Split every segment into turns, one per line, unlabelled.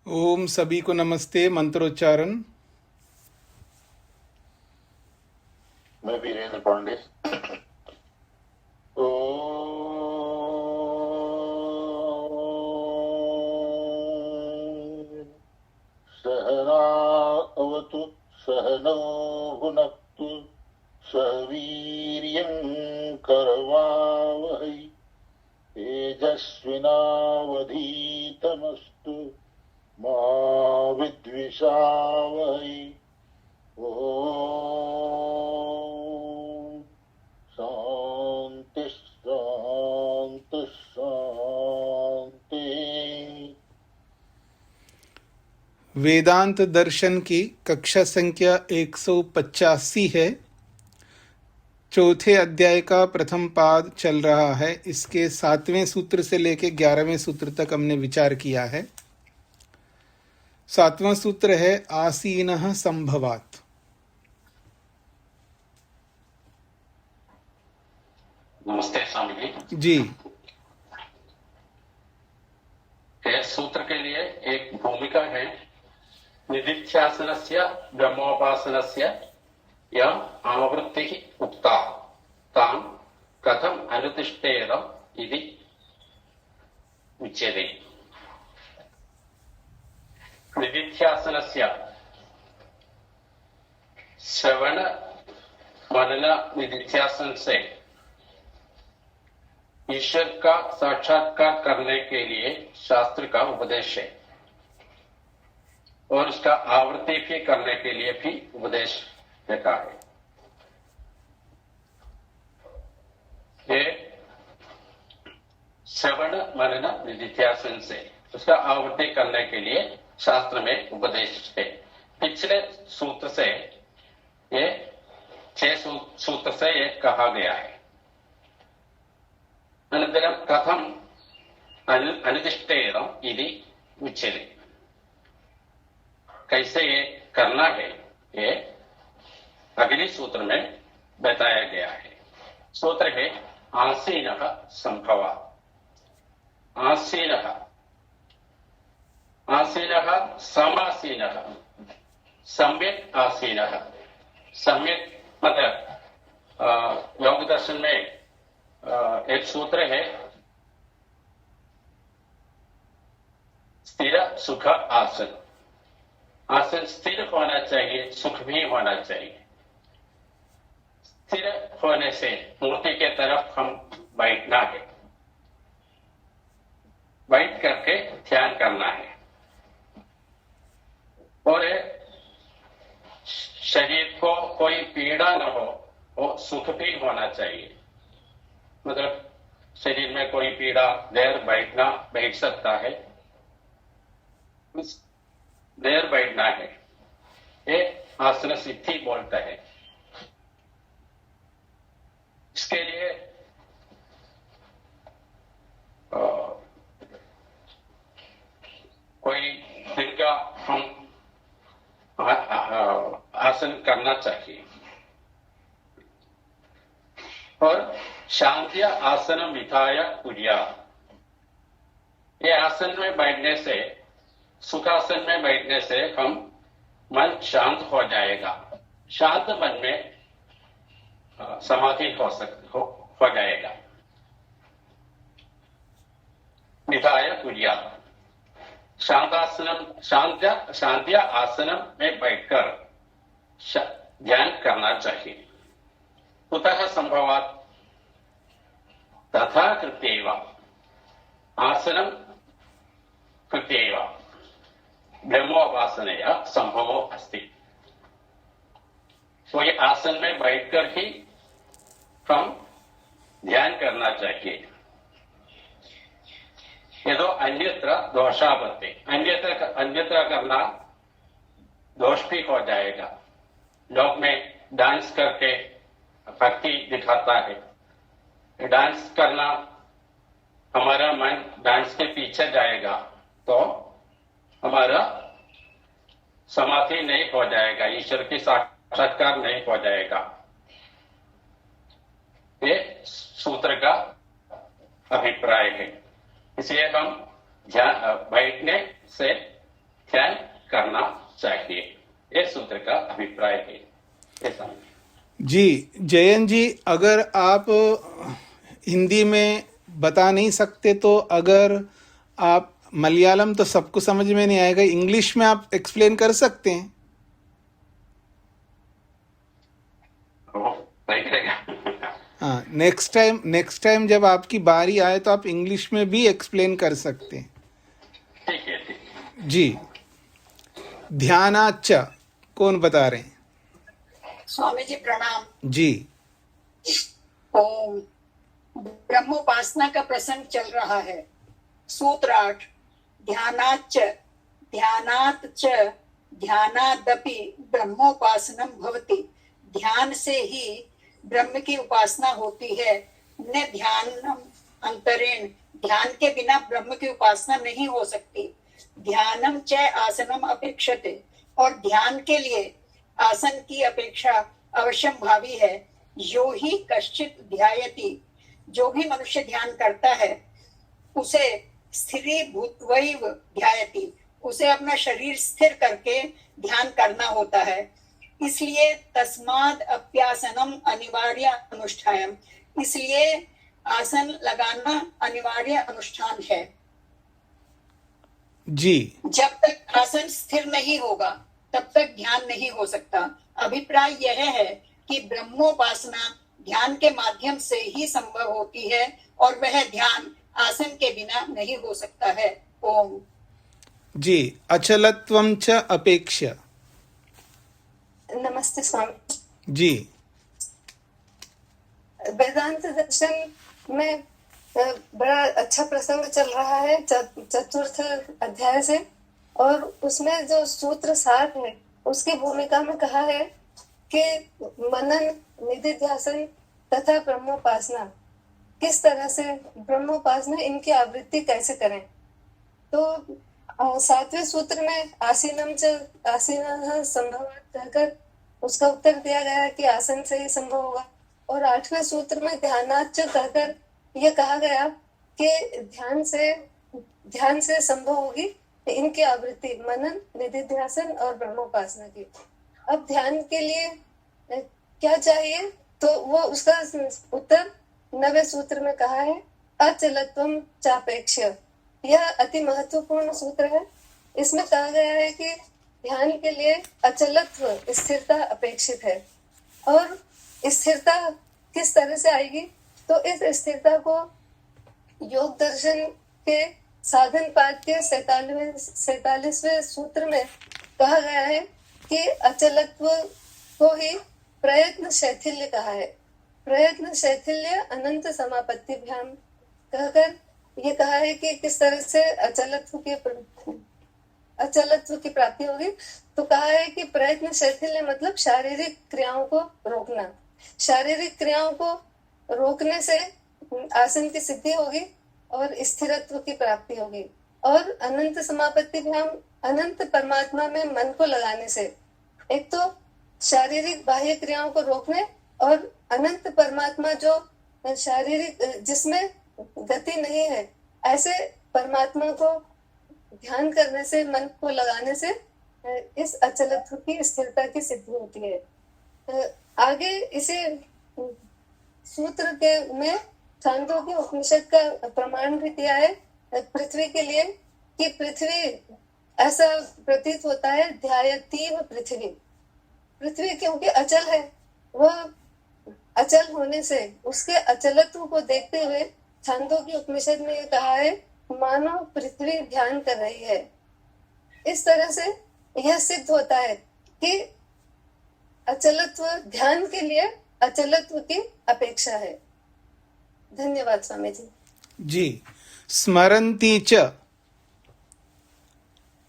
ओम सभी को नमस्ते। मंत्रोच्चारण।
मैं वीरेंद्र पांडे। ओ सहनावतु सहनौ भुनक्तु सह वीर्यं करवावहै तेजस्विनावधीतमस्तु मा विद्विषावहै। ओम शांति शांति शांति।
वेदांत दर्शन की कक्षा संख्या 185 है। चौथे अध्याय का प्रथम पाद चल रहा है। इसके 7वें सूत्र से लेकर 11वें सूत्र तक हमने विचार किया है। 7वां सूत्र है आसीनः संभवात्।
नमस्ते स्वामी
जी।
इस सूत्र के लिए एक भूमिका है। निदिध्यासनस्य ब्रह्मोपासनस्य या आवृत्तिः उक्ता तां कथम् अनुतिष्ठेत इति उच्यते। निदिध्यासनस्य श्रवण मनन निदिध्यासन से ईश्वर का साक्षात्कार करने के लिए शास्त्र का उपदेश है और उसका आवृत्ति भी करने के लिए भी उपदेश देता है। ये श्रवण मनन निदिध्यासन से उसका आवृत्ति करने के लिए शास्त्र में उपदेश है। पिछले सूत्र से ये 6 सूत्र से ये कहा गया है। अनन्तरं कथम् अनुतिष्ठेत इति उच्यते। कैसे ये करना है ये अगले सूत्र में बताया गया है। सूत्र है आसीनः संभवात्। आसीनः आसीनः समासीनः सम्यक् आसीनः। सम्यक् मतलब योग दर्शन में एक सूत्र है स्थिर सुख आसन। आसन स्थिर होना चाहिए, सुख भी होना चाहिए। स्थिर होने से मूर्ति के तरफ हम बैठना है, बैठ करके ध्यान करना है और शरीर को कोई पीड़ा न हो, वो सुख भी होना चाहिए। मतलब शरीर में कोई पीड़ा देर बैठ सकता है, देर बैठना है, ये आसन सिद्धि बोलता है। इसके लिए कोई दिन का हम आसन करना चाहिए और शांति आसन विधाय कुर्यात्। ये आसन में बैठने से, सुखासन में बैठने से हम मन शांत हो जाएगा। शांत मन में समाधि हो जाएगा। विधाय कुर्यात्। शांति आसन में बैठकर ध्यान करना चाहिए। कुतः संभवात्? तथा कृत्यैव आसनं कृत्यैव ब्रह्मोपासनया संभवो अस्ति। तो ये आसन में बैठकर ही हम ध्यान करना चाहिए। यदो अन्यत्र दोषापत्ति, अन्यत्र करना दोष भी हो जाएगा। लोग में डांस करके भक्ति दिखाता है, डांस करना हमारा मन डांस के पीछे जाएगा तो हमारा समाधि नहीं हो जाएगा, ईश्वर की साक्षात्कार नहीं हो जाएगा। ये सूत्र का अभिप्राय है। इसलिए हम बैठने से करना चाहिए। ये सूत्र का अभिप्राय है। ऐसा
जी जयंत जी, अगर आप हिंदी में बता नहीं सकते तो अगर आप मलयालम तो सबको समझ में नहीं आएगा, इंग्लिश में आप एक्सप्लेन कर सकते हैं।
सही रहेगा।
हाँ, नेक्स्ट टाइम जब आपकी बारी आए तो आप इंग्लिश में भी एक्सप्लेन कर सकते हैं।
ठीक है, ठीक है।
जी, ध्यानाच्च कौन बता रहे हैं?
स्वामी जी प्रणाम।
जी
ओम। ब्रह्मोपासना का प्रसंग चल रहा है। सूत्र 8, ध्यानाच्च ध्यानात् च ध्यानादपि ब्रह्मोपासनम भवति। ध्यान से ही ब्रह्म की उपासना होती है। न ध्यानम अंतरेण, ध्यान के बिना ब्रह्म की उपासना नहीं हो सकती। ध्यानम च आसनम अपेक्षते, और ध्यान के लिए आसन की अपेक्षा अवश्यम भावी है। यो ही कश्चित ध्यायति, जो भी मनुष्य ध्यान करता है उसे स्थिरीभूत्वैव ध्यायति, उसे अपना शरीर स्थिर करके ध्यान करना होता है। इसलिए तस्माद् अप्यासनम अनिवार्य अनुष्ठायम, इसलिए आसन लगाना अनिवार्य अनुष्ठान है।
जी,
जब तक आसन स्थिर नहीं होगा तब तक ध्यान नहीं हो सकता। अभिप्राय यह है कि ब्रह्मोपासना ध्यान के माध्यम से ही संभव होती है और वह ध्यान आसन के बिना नहीं हो सकता है। ओम।
जी, अचलत्वं च अपेक्ष्य।
नमस्ते स्वामी
जी,
वेदांत दर्शन में बड़ा अच्छा प्रसंग चल रहा है चतुर्थ अध्याय से, और उसमें जो सूत्र 7 है उसकी भूमिका में कहा है कि मनन, निधिध्यासन तथा ब्रह्मोपासना, किस तरह से ब्रह्मोपासना इनकी आवृत्ति कैसे करें। तो 7वें सूत्र में आसीनम च आसीनः संभवात् कहकर उसका उत्तर दिया गया है कि आसन से ही संभव होगा, और 8वें सूत्र में ध्यानाच्च कहकर यह कहा गया कि ध्यान से संभव होगी इनकी आवृत्ति, मनन, निधिध्यासन और ब्रह्मोपासना की। अब ध्यान के लिए क्या चाहिए, तो वो उसका उत्तर 9वें सूत्र में कहा है, अचलत्वं चापेक्ष्य। यह अति महत्वपूर्ण सूत्र है। इसमें कहा गया है कि ध्यान के लिए अचलत्व, स्थिरता अपेक्षित है। और स्थिरता किस तरह से आएगी, तो इस स्थिरता को योग दर्शन के साधन पाद के 47वें सूत्र में कहा गया है कि अचलत्व को ही प्रयत्न शैथिल्य कहा है। प्रयत्न शैथिल्य अनंत समापत्तिभ्याम कहकर ये कहा है कि किस तरह से अचलत्व की प्राप्ति होगी। तो कहा है कि प्रयत्न शैथिल्य मतलब शारीरिक क्रियाओं को रोकना। शारीरिक क्रियाओं को रोकने से आसन की सिद्धि होगी और स्थिरत्व की प्राप्ति होगी। और अनंत समापत्तिभ्याम, अनंत परमात्मा में मन को लगाने से, एक तो शारीरिक बाह्य क्रियाओं को रोकने, और अनंत परमात्मा जो शारीरिक जिसमें गति नहीं है, ऐसे परमात्मा को ध्यान करने से, मन को लगाने से इस अचलत्व की स्थिरता की सिद्धि होती है। आगे इसे सूत्र के में छांदोग्य उपनिषद का प्रमाण भी दिया है पृथ्वी के लिए, कि पृथ्वी, ऐसा प्रतीत होता है, ध्यायतीव पृथ्वी। पृथ्वी क्योंकि अचल है, वह अचल होने से उसके अचलत्व को देखते हुए छांदोग्य उपनिषद में ये कहा है, मानो पृथ्वी ध्यान कर रही है। इस तरह से यह सिद्ध होता है कि अचलत्व, ध्यान के लिए अचलत्व की अपेक्षा है। धन्यवाद स्वामी जी।
जी, स्मरन्ति च।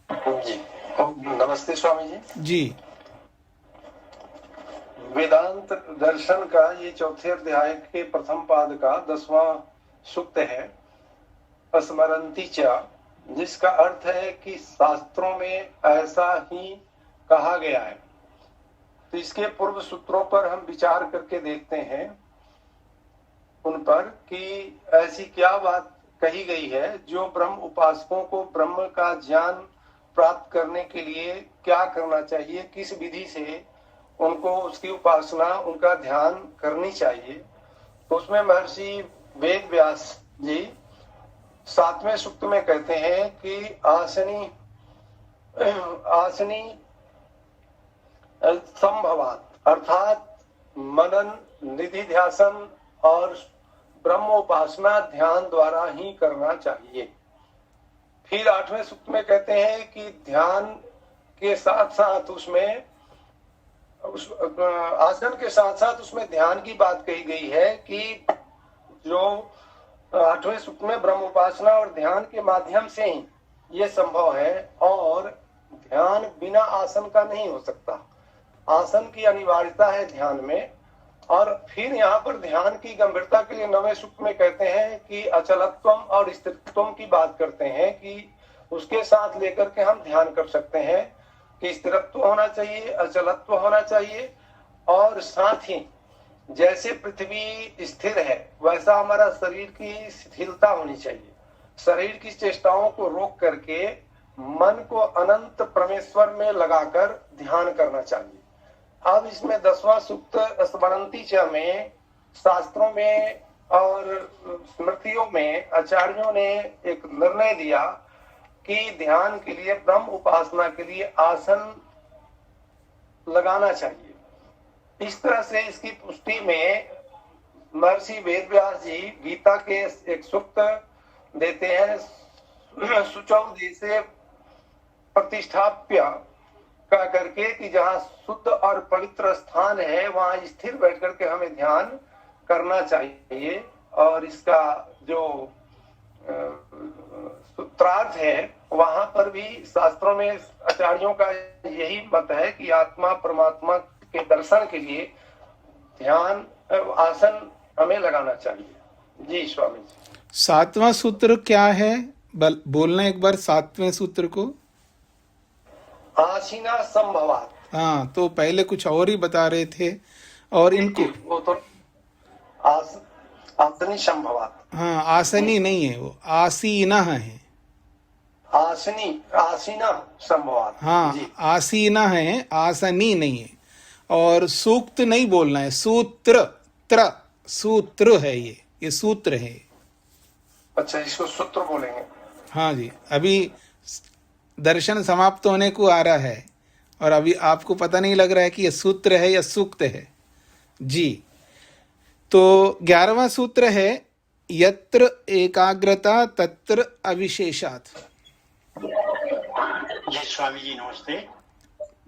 जी, नमस्ते स्वामी जी।
जी,
वेदांत दर्शन का ये चौथे अध्याय के प्रथम पाद का 10वां सूक्त है, स्मरन्ति च, जिसका अर्थ है कि शास्त्रों में ऐसा ही कहा गया है। तो इसके पूर्व सूत्रों पर हम विचार करके देखते हैं उन पर कि ऐसी क्या बात कही गई है जो ब्रह्म उपासकों को ब्रह्म का ज्ञान प्राप्त करने के लिए क्या करना चाहिए, किस विधि से उनको उसकी उपासना, उनका ध्यान करनी चाहिए। तो उसमें महर्षि वेद व्यास जी 7वें सूक्त में कहते हैं कि आसनी संभवात, अर्थात मनन, निधि ध्यासन और ब्रह्मोपासना ध्यान द्वारा ही करना चाहिए। फिर 8वें सूक्त में कहते हैं कि ध्यान के साथ साथ उसमें आसन के साथ साथ उसमें ध्यान की बात कही गई है कि जो 8वें सूक्त में ब्रह्मोपासना और ध्यान के माध्यम से ही ये संभव है, और ध्यान बिना आसन का नहीं हो सकता। आसन की अनिवार्यता है ध्यान में। और फिर यहाँ पर ध्यान की गंभीरता के लिए 9वें सूक्त में कहते हैं कि अचलत्वम और स्थिरत्वम की बात करते हैं कि उसके साथ लेकर के हम ध्यान कर सकते हैं कि स्थिरत्व होना चाहिए, अचलत्व होना चाहिए, और साथ ही जैसे पृथ्वी स्थिर है वैसा हमारा शरीर की शिथिलता होनी चाहिए। शरीर की चेष्टाओं को रोक करके मन को अनंत परमेश्वर में लगाकर ध्यान करना चाहिए। अब इसमें 10वां सूक्त स्मरंती च में शास्त्रों में और स्मृतियों में आचार्यों ने एक निर्णय दिया कि ध्यान के लिए, ब्रह्म उपासना के लिए आसन लगाना चाहिए। इस तरह से इसकी पुष्टि में महर्षि वेदव्यास जी गीता के एक सूक्त देते हैं, शुचौ देशे प्रतिष्ठाप्य का करके, कि जहाँ शुद्ध और पवित्र स्थान है वहाँ स्थिर बैठ करके हमें ध्यान करना चाहिए। और इसका जो सूत्रार्थ है वहां पर भी शास्त्रों में आचार्यों का यही मत है कि आत्मा परमात्मा के दर्शन के लिए ध्यान, आसन हमें लगाना चाहिए। जी स्वामी जी।
7वां सूत्र क्या है, बोलना एक बार 7वें सूत्र को।
आसीना संभवात।
हाँ, तो पहले कुछ और ही बता रहे थे, और इनको
वो तो आसनी संभवात।
हाँ, आसनी नहीं है, वो आसीना है।
आसीना संभवात।
हाँ, आसीना है, आसनी नहीं है। और सूक्त नहीं बोलना है, सूत्र, सूत्र है, ये सूत्र है।
अच्छा, इसको सूत्र बोलेंगे।
हाँ जी, अभी दर्शन समाप्त होने को आ रहा है और अभी आपको पता नहीं लग रहा है कि ये सूत्र है या सूक्त है। जी, तो 11वां सूत्र है, यत्र एकाग्रता तत्र अविशेषात्।
जी स्वामी जी नमस्ते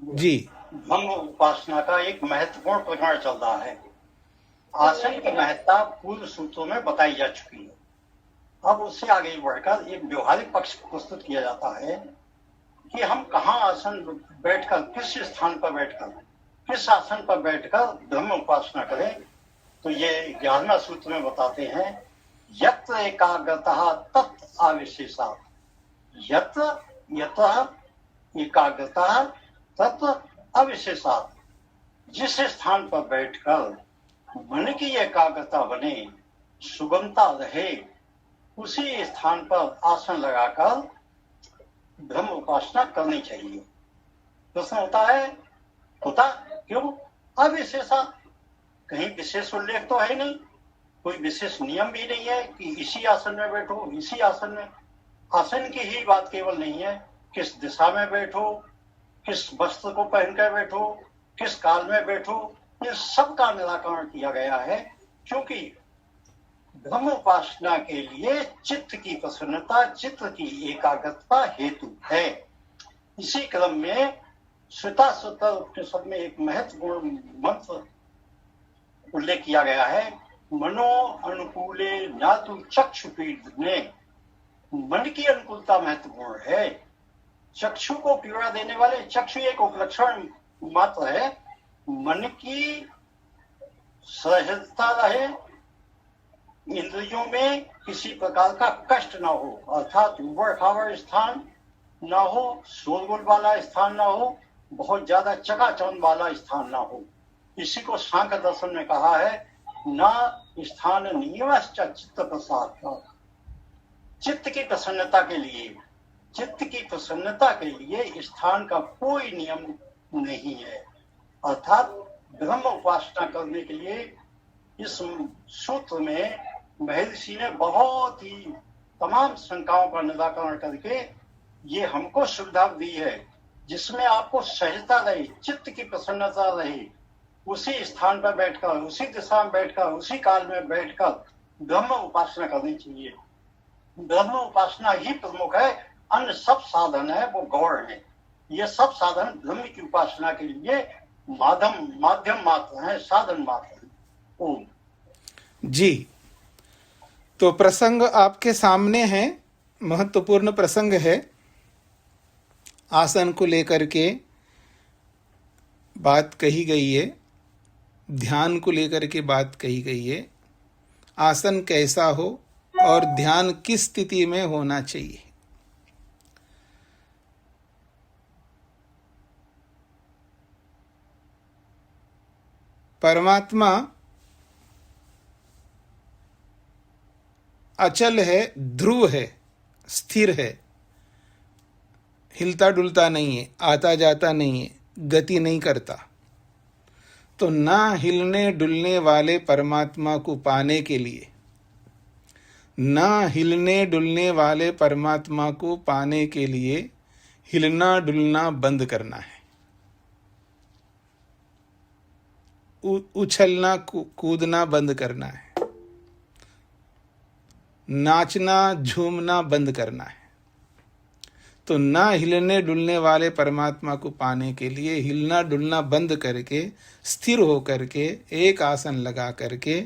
जी।
ब्रह्म उपासना का एक महत्वपूर्ण प्रकरण चल रहा है। आसन की महत्ता पूर्व सूत्रों में बताई जा चुकी है। अब उससे आगे बढ़कर एक व्यवहारिक पक्ष प्रस्तुत किया जाता है कि हम कहाँ आसन बैठकर, किस स्थान पर बैठकर, किस आसन पर बैठकर ब्रह्म उपासना करें। तो ये 11वां सूत्र में बताते हैं, यत्र एकाग्रता तत् अविशेषात्। यत्र एकाग्रता तत् अविशेषात्। जिस स्थान पर बैठकर मन की एकाग्रता बने, सुगमता रहे, उसी स्थान पर आसन लगाकर ब्रह्म उपासना करनी चाहिए। प्रश्न होता क्यों अविशेषा? कहीं विशेष उल्लेख तो है नहीं, कोई विशेष नियम भी नहीं है कि इसी आसन में बैठो, इसी आसन में। आसन की ही बात केवल नहीं है, किस दिशा में बैठो, किस वस्त्र को पहनकर बैठो, किस काल में बैठो, ये सब का निराकरण किया गया है। क्योंकि ब्रह्म उपासना के लिए चित्त की प्रसन्नता, चित्त की एकाग्रता हेतु है। इसी क्रम में श्वेताश्वतर उपनिषद में एक महत्वपूर्ण मंत्र उल्लेख किया गया है, मनो अनुकूले नातु चक्षुपीडने। मन की अनुकूलता महत्वपूर्ण है। चक्षु को पीड़ा देने वाले, चक्षु एक उपलक्षण मात्र है। मन की सहजता रहे, इंद्रियों में किसी प्रकार का कष्ट ना हो, अर्थात उबड़ खाबड़ स्थान ना हो, शोरगुल वाला स्थान ना हो, बहुत ज्यादा चकाचौंध वाला स्थान ना हो। इसी को सांख्य दर्शन में कहा है, ना स्थान नियमश्च चित्त प्रसाद। चित्त की प्रसन्नता के लिए चित्त की प्रसन्नता के लिए स्थान का कोई नियम नहीं है। अर्थात ब्रह्म उपासना करने के लिए इस सूत्र में महर्षि ने बहुत ही तमाम शंकाओं का निराकरण करके ये हमको सुविधा दी है, जिसमें आपको सहजता रहे, चित्त की प्रसन्नता रहे। उसी स्थान पर बैठकर, उसी दिशा में बैठकर, उसी काल में बैठकर ब्रह्म उपासना करनी चाहिए। ब्रह्म उपासना ही प्रमुख है, अन्य सब साधन है वो गौण है। ये सब साधन ब्रह्म की उपासना के लिए माध्यम मात्र है, साधन मात्र है। ओम
जी। तो प्रसंग आपके सामने है, महत्वपूर्ण प्रसंग है। आसन को लेकर के बात कही गई है, ध्यान को लेकर के बात कही गई है। आसन कैसा हो और ध्यान किस स्थिति में होना चाहिए। परमात्मा अचल है, ध्रुव है, स्थिर है, हिलता डुलता नहीं है, आता जाता नहीं है, गति नहीं करता। तो ना हिलने डुलने वाले परमात्मा को पाने के लिए, ना हिलने डुलने वाले परमात्मा को पाने के लिए हिलना डुलना बंद करना है, उछलना कूदना बंद करना है, नाचना झूमना बंद करना है। तो ना हिलने डुलने वाले परमात्मा को पाने के लिए हिलना डुलना बंद करके स्थिर हो करके एक आसन लगा करके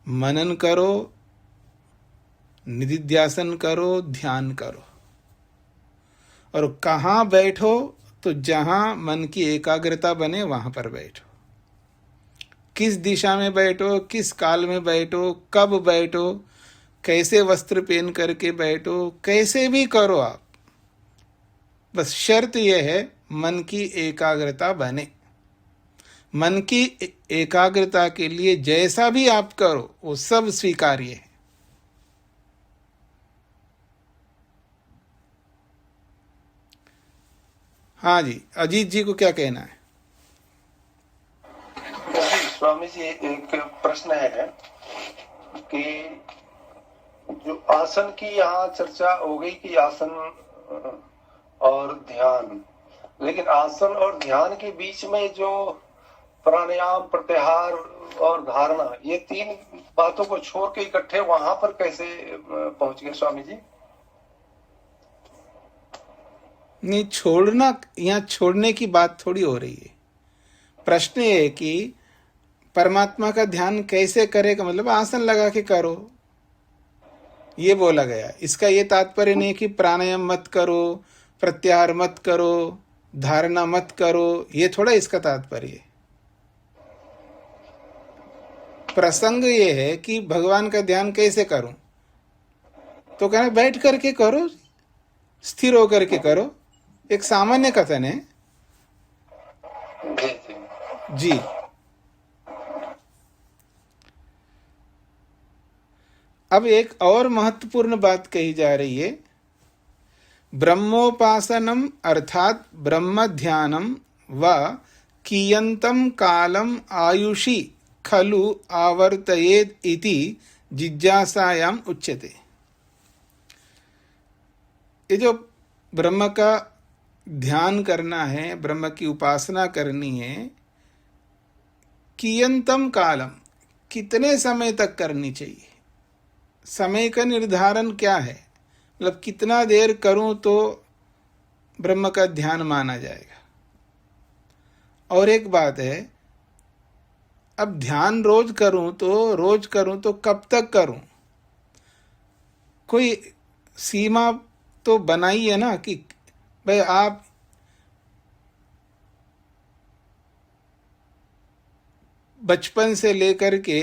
मनन करो, निधिध्यासन करो, ध्यान करो। और कहाँ बैठो, तो जहां मन की एकाग्रता बने वहां पर बैठो। किस दिशा में बैठो, किस काल में बैठो, कब बैठो, कैसे वस्त्र पहन करके बैठो, कैसे भी करो आप, बस शर्त यह है मन की एकाग्रता बने। मन की एकाग्रता के लिए जैसा भी आप करो वो सब स्वीकार्य है। हाँ जी, अजीत जी को क्या कहना है।
स्वामी जी, एक प्रश्न है कि जो आसन की यहाँ चर्चा हो गई कि आसन और ध्यान, लेकिन आसन और ध्यान के बीच में जो प्राणायाम, प्रत्याहार और धारणा, ये तीन बातों को छोड़ के इकट्ठे वहां पर कैसे पहुंच गए स्वामी जी।
नहीं, छोड़ना, यहाँ छोड़ने की बात थोड़ी हो रही है। प्रश्न ये है कि परमात्मा का ध्यान कैसे करे, का मतलब आसन लगा के करो, ये बोला गया। इसका ये तात्पर्य नहीं कि प्राणायाम मत करो, प्रत्याहार मत करो, धारणा मत करो, ये थोड़ा इसका तात्पर्य है। प्रसंग ये है कि भगवान का ध्यान कैसे करूं, तो कहना बैठ करके करो, स्थिर होकर के करो। एक सामान्य कथन है जी। अब एक और महत्वपूर्ण बात कही जा रही है। ब्रह्मोपासनम अर्थात ब्रह्म ध्यानम व कियंतम कालम आयुषी खलु आवर्तयेत इति जिज्ञासायाम उच्यते। ये जो ब्रह्म का ध्यान करना है, ब्रह्म की उपासना करनी है, कियंतम कालम, कितने समय तक करनी चाहिए। समय का निर्धारण क्या है, मतलब कितना देर करूं तो ब्रह्म का ध्यान माना जाएगा। और एक बात है, अब ध्यान रोज करूं तो कब तक करूं, कोई सीमा तो बनाई है ना कि भाई आप बचपन से लेकर के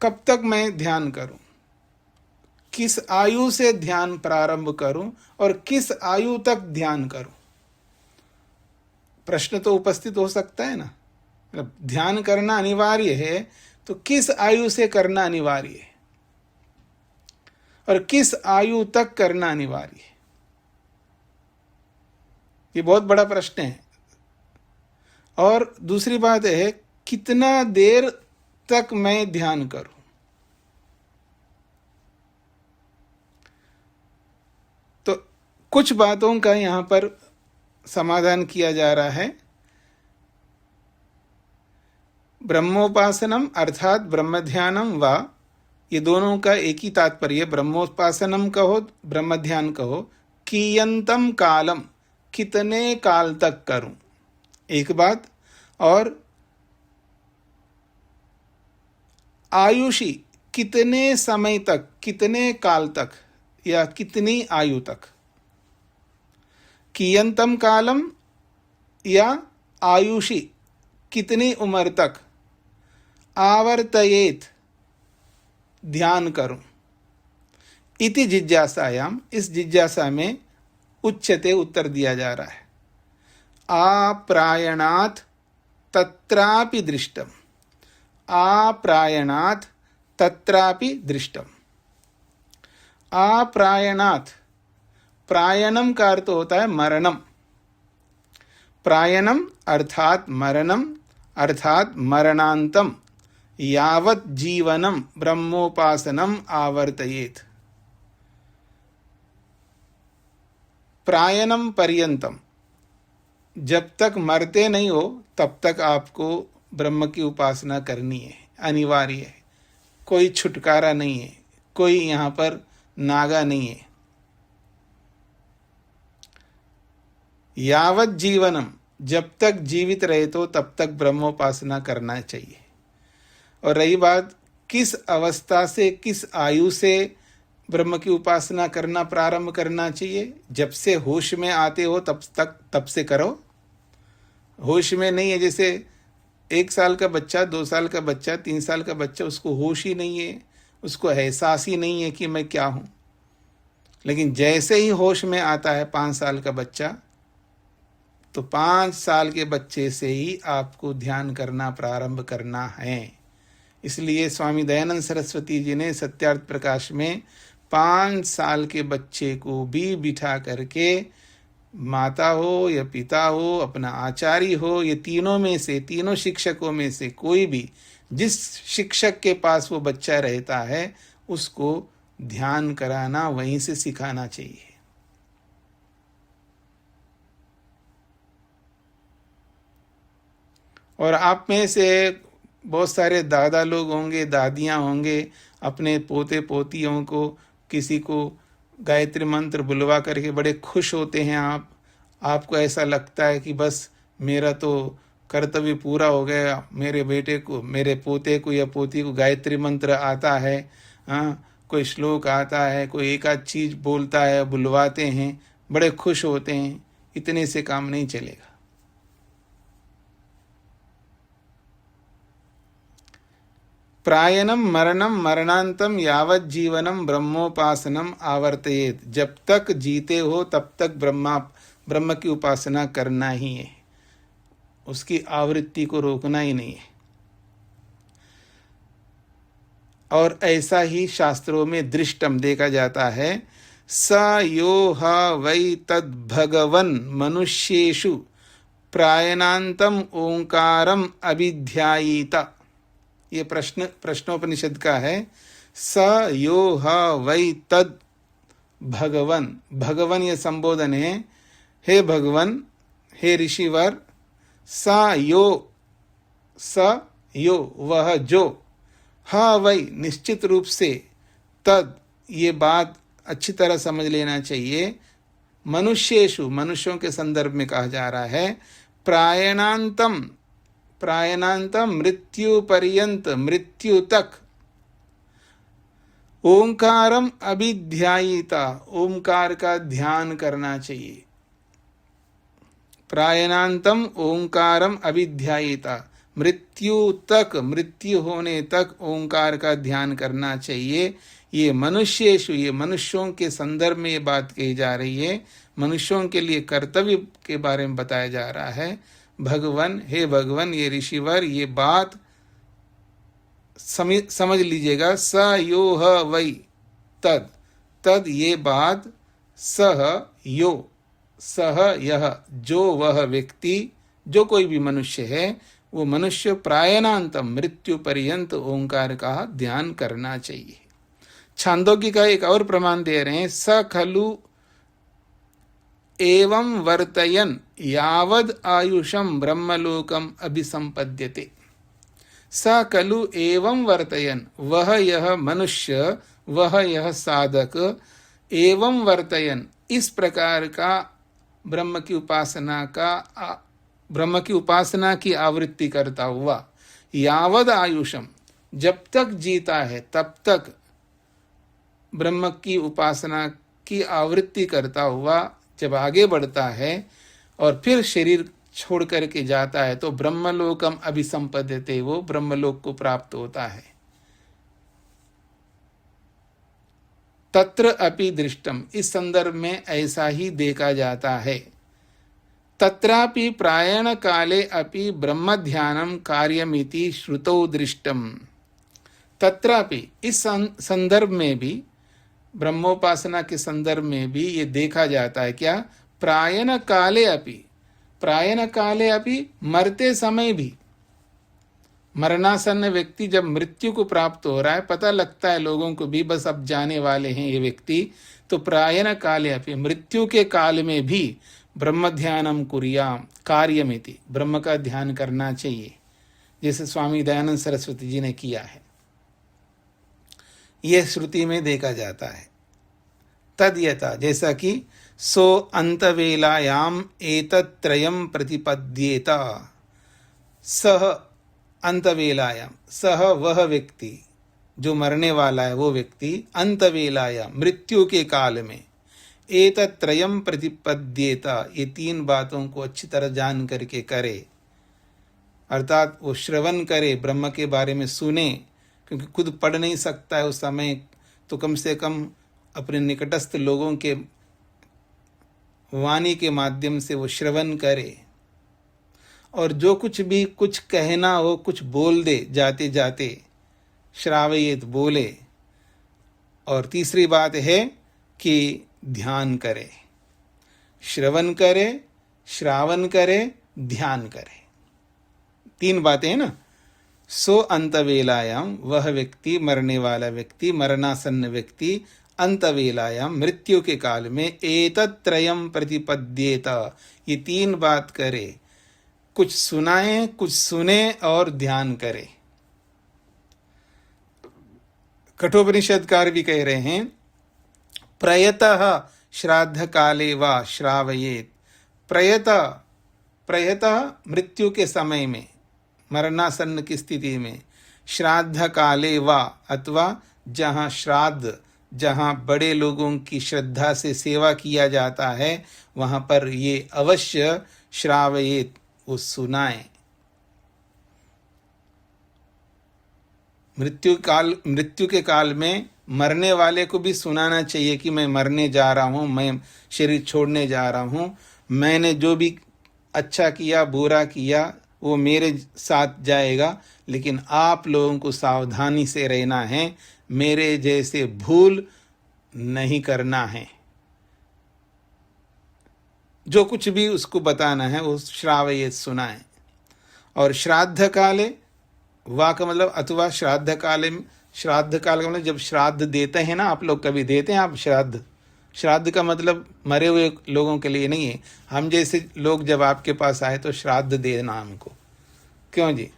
कब तक मैं ध्यान करूं, किस आयु से ध्यान प्रारंभ करूं और किस आयु तक ध्यान करूं। प्रश्न तो उपस्थित हो सकता है ना, मतलब ध्यान करना अनिवार्य है तो किस आयु से करना अनिवार्य है। और किस आयु तक करना अनिवार्य है? ये बहुत बड़ा प्रश्न है। और दूसरी बात है, कितना देर तक मैं ध्यान करूं? तो कुछ बातों का यहां पर समाधान किया जा रहा है। ब्रह्मोपासनम अर्थात ब्रह्म ध्यानम व, ये दोनों का एक ही तात्पर्य, ब्रह्मोपासनम कहो ब्रह्म ध्यान कहो, कियंतम कालम, कितने काल तक करूं, एक बात। और आयुषी, कितने समय तक, कितने काल तक या कितनी आयु तक। कियंतम कालम या आयुषी, कितनी उम्र तक। आवर्तयेत, ध्यान करूं। इति जिज्ञासायाम, इस जिज्ञासा में उच्यते, उत्तर दिया जा रहा है। आप्रायणात् तत्रापि दृष्टम, आप्रायणात् तत्रापि दृष्टम। आप्रायणात्, प्रायणम का अर्थ होता है मरणम। प्रायणम अर्थात मरणम, अर्थात मरणांतम, यावत् जीवनम ब्रह्मोपासनम आवर्तयेत। प्रायणम पर्यंतम, जब तक मरते नहीं हो तब तक आपको ब्रह्म की उपासना करनी है, अनिवार्य है। कोई छुटकारा नहीं है, कोई यहाँ पर नागा नहीं है। यावत जीवनम, जब तक जीवित रहे तो तब तक ब्रह्मोपासना करना चाहिए। और रही बात किस अवस्था से, किस आयु से ब्रह्म की उपासना करना प्रारंभ करना चाहिए, जब से होश में आते हो तब से करो। होश में नहीं है, जैसे 1 साल का बच्चा, 2 साल का बच्चा, 3 साल का बच्चा, उसको होश ही नहीं है, उसको एहसास ही नहीं है कि मैं क्या हूं। लेकिन जैसे ही होश में आता है 5 साल का बच्चा, तो 5 साल के बच्चे से ही आपको ध्यान करना प्रारंभ करना है। इसलिए स्वामी दयानंद सरस्वती जी ने सत्यार्थ प्रकाश में 5 साल के बच्चे को भी बिठा करके, माता हो या पिता हो, अपना आचार्य हो, ये तीनों में से, तीनों शिक्षकों में से कोई भी, जिस शिक्षक के पास वो बच्चा रहता है उसको ध्यान कराना, वहीं से सिखाना चाहिए। और आप में से बहुत सारे दादा लोग होंगे, दादियां होंगे, अपने पोते पोतियों को, किसी को गायत्री मंत्र बुलवा करके बड़े खुश होते हैं। आपको ऐसा लगता है कि बस मेरा तो कर्तव्य पूरा हो गया, मेरे बेटे को, मेरे पोते को या पोती को गायत्री मंत्र आता है, कोई श्लोक आता है, कोई एक आध चीज बोलता है, बुलवाते हैं, बड़े खुश होते हैं। इतने से काम नहीं चलेगा। प्रायणम मरणम मरणांतम यावत् जीवनम ब्रह्मोपासनम आवर्तयेत, जब तक जीते हो तब तक ब्रह्म की उपासना करना ही है, उसकी आवृत्ति को रोकना ही नहीं है। और ऐसा ही शास्त्रों में दृष्टम देखा जाता है। स यो ह वै तद् भगवन् मनुष्येषु प्रायणांतम ओंकारम अभिध्यायीत। ये प्रश्नोपनिषद का है। स यो ह वै तद् भगवन, भगवन ये संबोधन है। हे भगवन, हे ऋषिवर, स यो वह जो, ह वै निश्चित रूप से, तद ये बात अच्छी तरह समझ लेना चाहिए, मनुष्येषु मनुष्यों के संदर्भ में कहा जा रहा है। प्रायणांतम, प्रायणांतम मृत्यु पर्यंत, मृत्यु तक, ओंकारम अभिध्यायीता, ओंकार का ध्यान करना चाहिए। प्रायणांतम ओंकारम अभिध्यायीता, मृत्यु तक, मृत्यु होने तक ओंकार का ध्यान करना चाहिए। ये मनुष्येषु, ये मनुष्यों के संदर्भ में ये बात कही जा रही है, मनुष्यों के लिए कर्तव्य के बारे में बताया जा रहा है। भगवान, हे भगवान, ये ऋषिवर, ये बात समझ लीजिएगा। स यो ह वै तद, तद ये बात सह यो, सह यह, जो वह व्यक्ति, जो कोई भी मनुष्य है, वो मनुष्य प्रायणांतम मृत्यु पर्यंत ओंकार का ध्यान करना चाहिए। छांदोग्य का एक और प्रमाण दे रहे हैं, स खलु एवं वर्तयन यावद आयुषम ब्रह्मलोकम अभिसंपद्यते। स खलु एवं वर्तयन, वह यह मनुष्य, वह यह साधक, एवं वर्तयन, इस प्रकार का ब्रह्म की उपासना की आवृत्ति करता हुआ, यावद आयुषम, जब तक जीता है तब तक ब्रह्म की उपासना की आवृत्ति करता हुआ जब आगे बढ़ता है और फिर शरीर छोड़ करके जाता है तो ब्रह्मलोकम अभिसंपद्यते, वो ब्रह्मलोक को प्राप्त होता है। तत्र अपि दृष्टम, इस संदर्भ में ऐसा ही देखा जाता है। तत्रापि प्रायण काले अपि ब्रह्म ध्यानम कार्यमिति श्रुतौ दृष्टम। तत्रापि, इस संदर्भ में भी, ब्रह्मोपासना के संदर्भ में भी ये देखा जाता है। क्या? प्रायण काले अपि, प्रायण काले अपि, मरते समय भी, मरणासन्न व्यक्ति जब मृत्यु को प्राप्त हो रहा है, पता लगता है लोगों को भी बस अब जाने वाले हैं ये व्यक्ति, तो प्रायण काले अपि, मृत्यु के काल में भी ब्रह्म ध्यानम कुर्याम कार्यमिति, ब्रह्म का ध्यान करना चाहिए, जैसे स्वामी दयानंद सरस्वती जी ने किया है। यह श्रुति में देखा जाता है। तद्यथा, जैसा कि सो अंतवेलायाम एतत्त्रयम् प्रतिपद्येत, सह अंतवेलायाम, सह वह व्यक्ति जो मरने वाला है, वो व्यक्ति अंतवेलायाम मृत्यु के काल में, एतत्त्रयम् प्रतिपद्येत, ये तीन बातों को अच्छी तरह जान करके करे, अर्थात वो श्रवण करे, ब्रह्म के बारे में सुने, क्योंकि खुद पढ़ नहीं सकता है उस समय, तो कम से कम अपने निकटस्थ लोगों के वाणी के माध्यम से वो श्रवण करे, और जो कुछ भी कुछ कहना हो कुछ बोल दे, जाते जाते श्रावयेत, बोले। और तीसरी बात है कि ध्यान करे, श्रवण करे, श्रावण करे, ध्यान करे, तीन बातें हैं ना। सो अंतवेलायाम, वह व्यक्ति, मरने वाला व्यक्ति, मरणासन्न व्यक्ति, अंतवेलायाम मृत्यु के काल में, एतत्त्रयम् प्रतिपद्येत, ये तीन बात करे, कुछ सुनाए, कुछ सुने और ध्यान करे। कठोपनिषदकार भी कह रहे हैं, प्रयतः श्राद्ध काले वा श्रावयेत, प्रयतः मृत्यु के समय में, मरणासन्न की स्थिति में, श्राद्ध काले वा, अथवा जहाँ श्राद्ध, जहाँ बड़े लोगों की श्रद्धा से सेवा किया जाता है, वहाँ पर ये अवश्य श्रावयेत, वो सुनाए। मृत्यु के काल में मरने वाले को भी सुनाना चाहिए कि मैं मरने जा रहा हूँ, मैं शरीर छोड़ने जा रहा हूँ, मैंने जो भी अच्छा किया बुरा किया वो मेरे साथ जाएगा, लेकिन आप लोगों को सावधानी से रहना है, मेरे जैसे भूल नहीं करना है। जो कुछ भी उसको बताना है वो श्रावयेत, सुनाए। और श्राद्ध काले, वाह का मतलब अथवा श्राद्ध काले, श्राद्ध काल का मतलब जब श्राद्ध देते हैं ना, आप लोग कभी देते हैं आप श्राद्ध? श्राद्ध का मतलब मरे हुए लोगों के लिए नहीं है। हम जैसे लोग जब आपके पास आए तो श्राद्ध देना हमको, क्यों जी?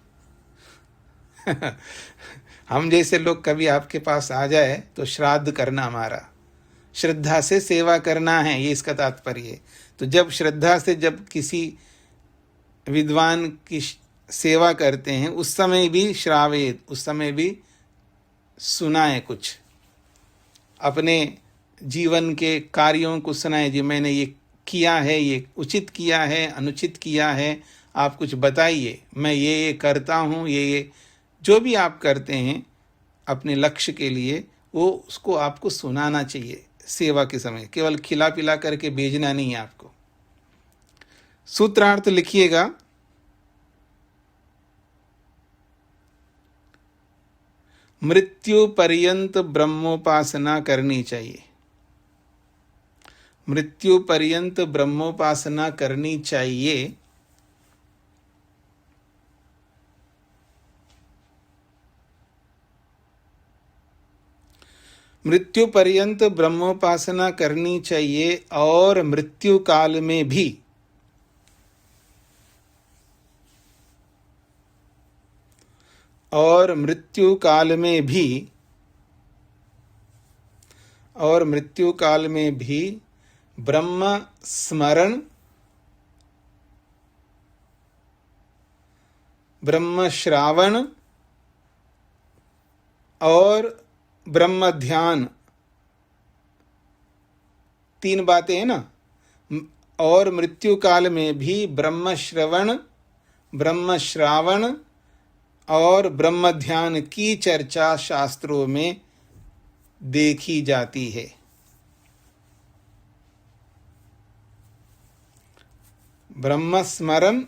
हम जैसे लोग कभी आपके पास आ जाए तो श्राद्ध करना, हमारा श्रद्धा से सेवा करना है, ये इसका तात्पर्य है। तो जब श्रद्धा से जब किसी विद्वान की सेवा करते हैं उस समय भी श्रावेत, उस समय भी सुनाए, कुछ अपने जीवन के कार्यों को सुनाए, जी मैंने ये किया है, ये उचित किया है, अनुचित किया है, आप कुछ बताइए, मैं ये करता हूँ, ये जो भी आप करते हैं अपने लक्ष्य के लिए, वो उसको आपको सुनाना चाहिए सेवा के समय, केवल खिला पिला करके भेजना नहीं है आपको। सूत्रार्थ लिखिएगा, मृत्यु पर्यंत ब्रह्मोपासना करनी चाहिए। मृत्यु पर्यंत ब्रह्मोपासना करनी चाहिए। मृत्यु पर्यंत ब्रह्मोपासना करनी चाहिए और मृत्यु काल में भी। और मृत्यु काल में भी ब्रह्म स्मरण, ब्रह्म श्रावण और ब्रह्म ध्यान, 3 बातें हैं ना। और मृत्यु काल में भी ब्रह्म श्रवण, ब्रह्म श्रावण और ब्रह्म ध्यान की चर्चा शास्त्रों में देखी जाती है। ब्रह्म स्मरण,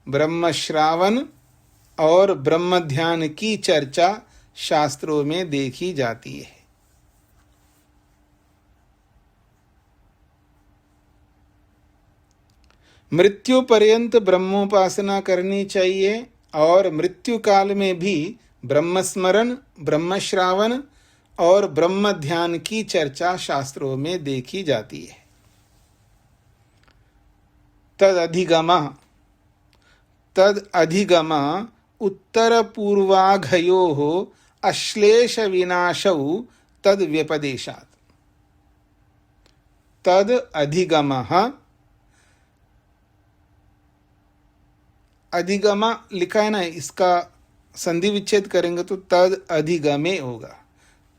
ब्रह्म श्रावण और ब्रह्म ध्यान की चर्चा शास्त्रों में देखी जाती है। मृत्यु पर्यंत ब्रह्मोपासना करनी चाहिए और मृत्यु काल में भी ब्रह्म स्मरण, ब्रह्म श्रावण और ब्रह्म ध्यान की चर्चा शास्त्रों में देखी जाती है। तद अधिगम उत्तर पूर्वाघयोः अश्लेष विनाशौ तद व्यपदेशात्। तद अधिगमः, अधिगम लिखा है ना, इसका संधि विच्छेद करेंगे तो तद अधिगमे होगा।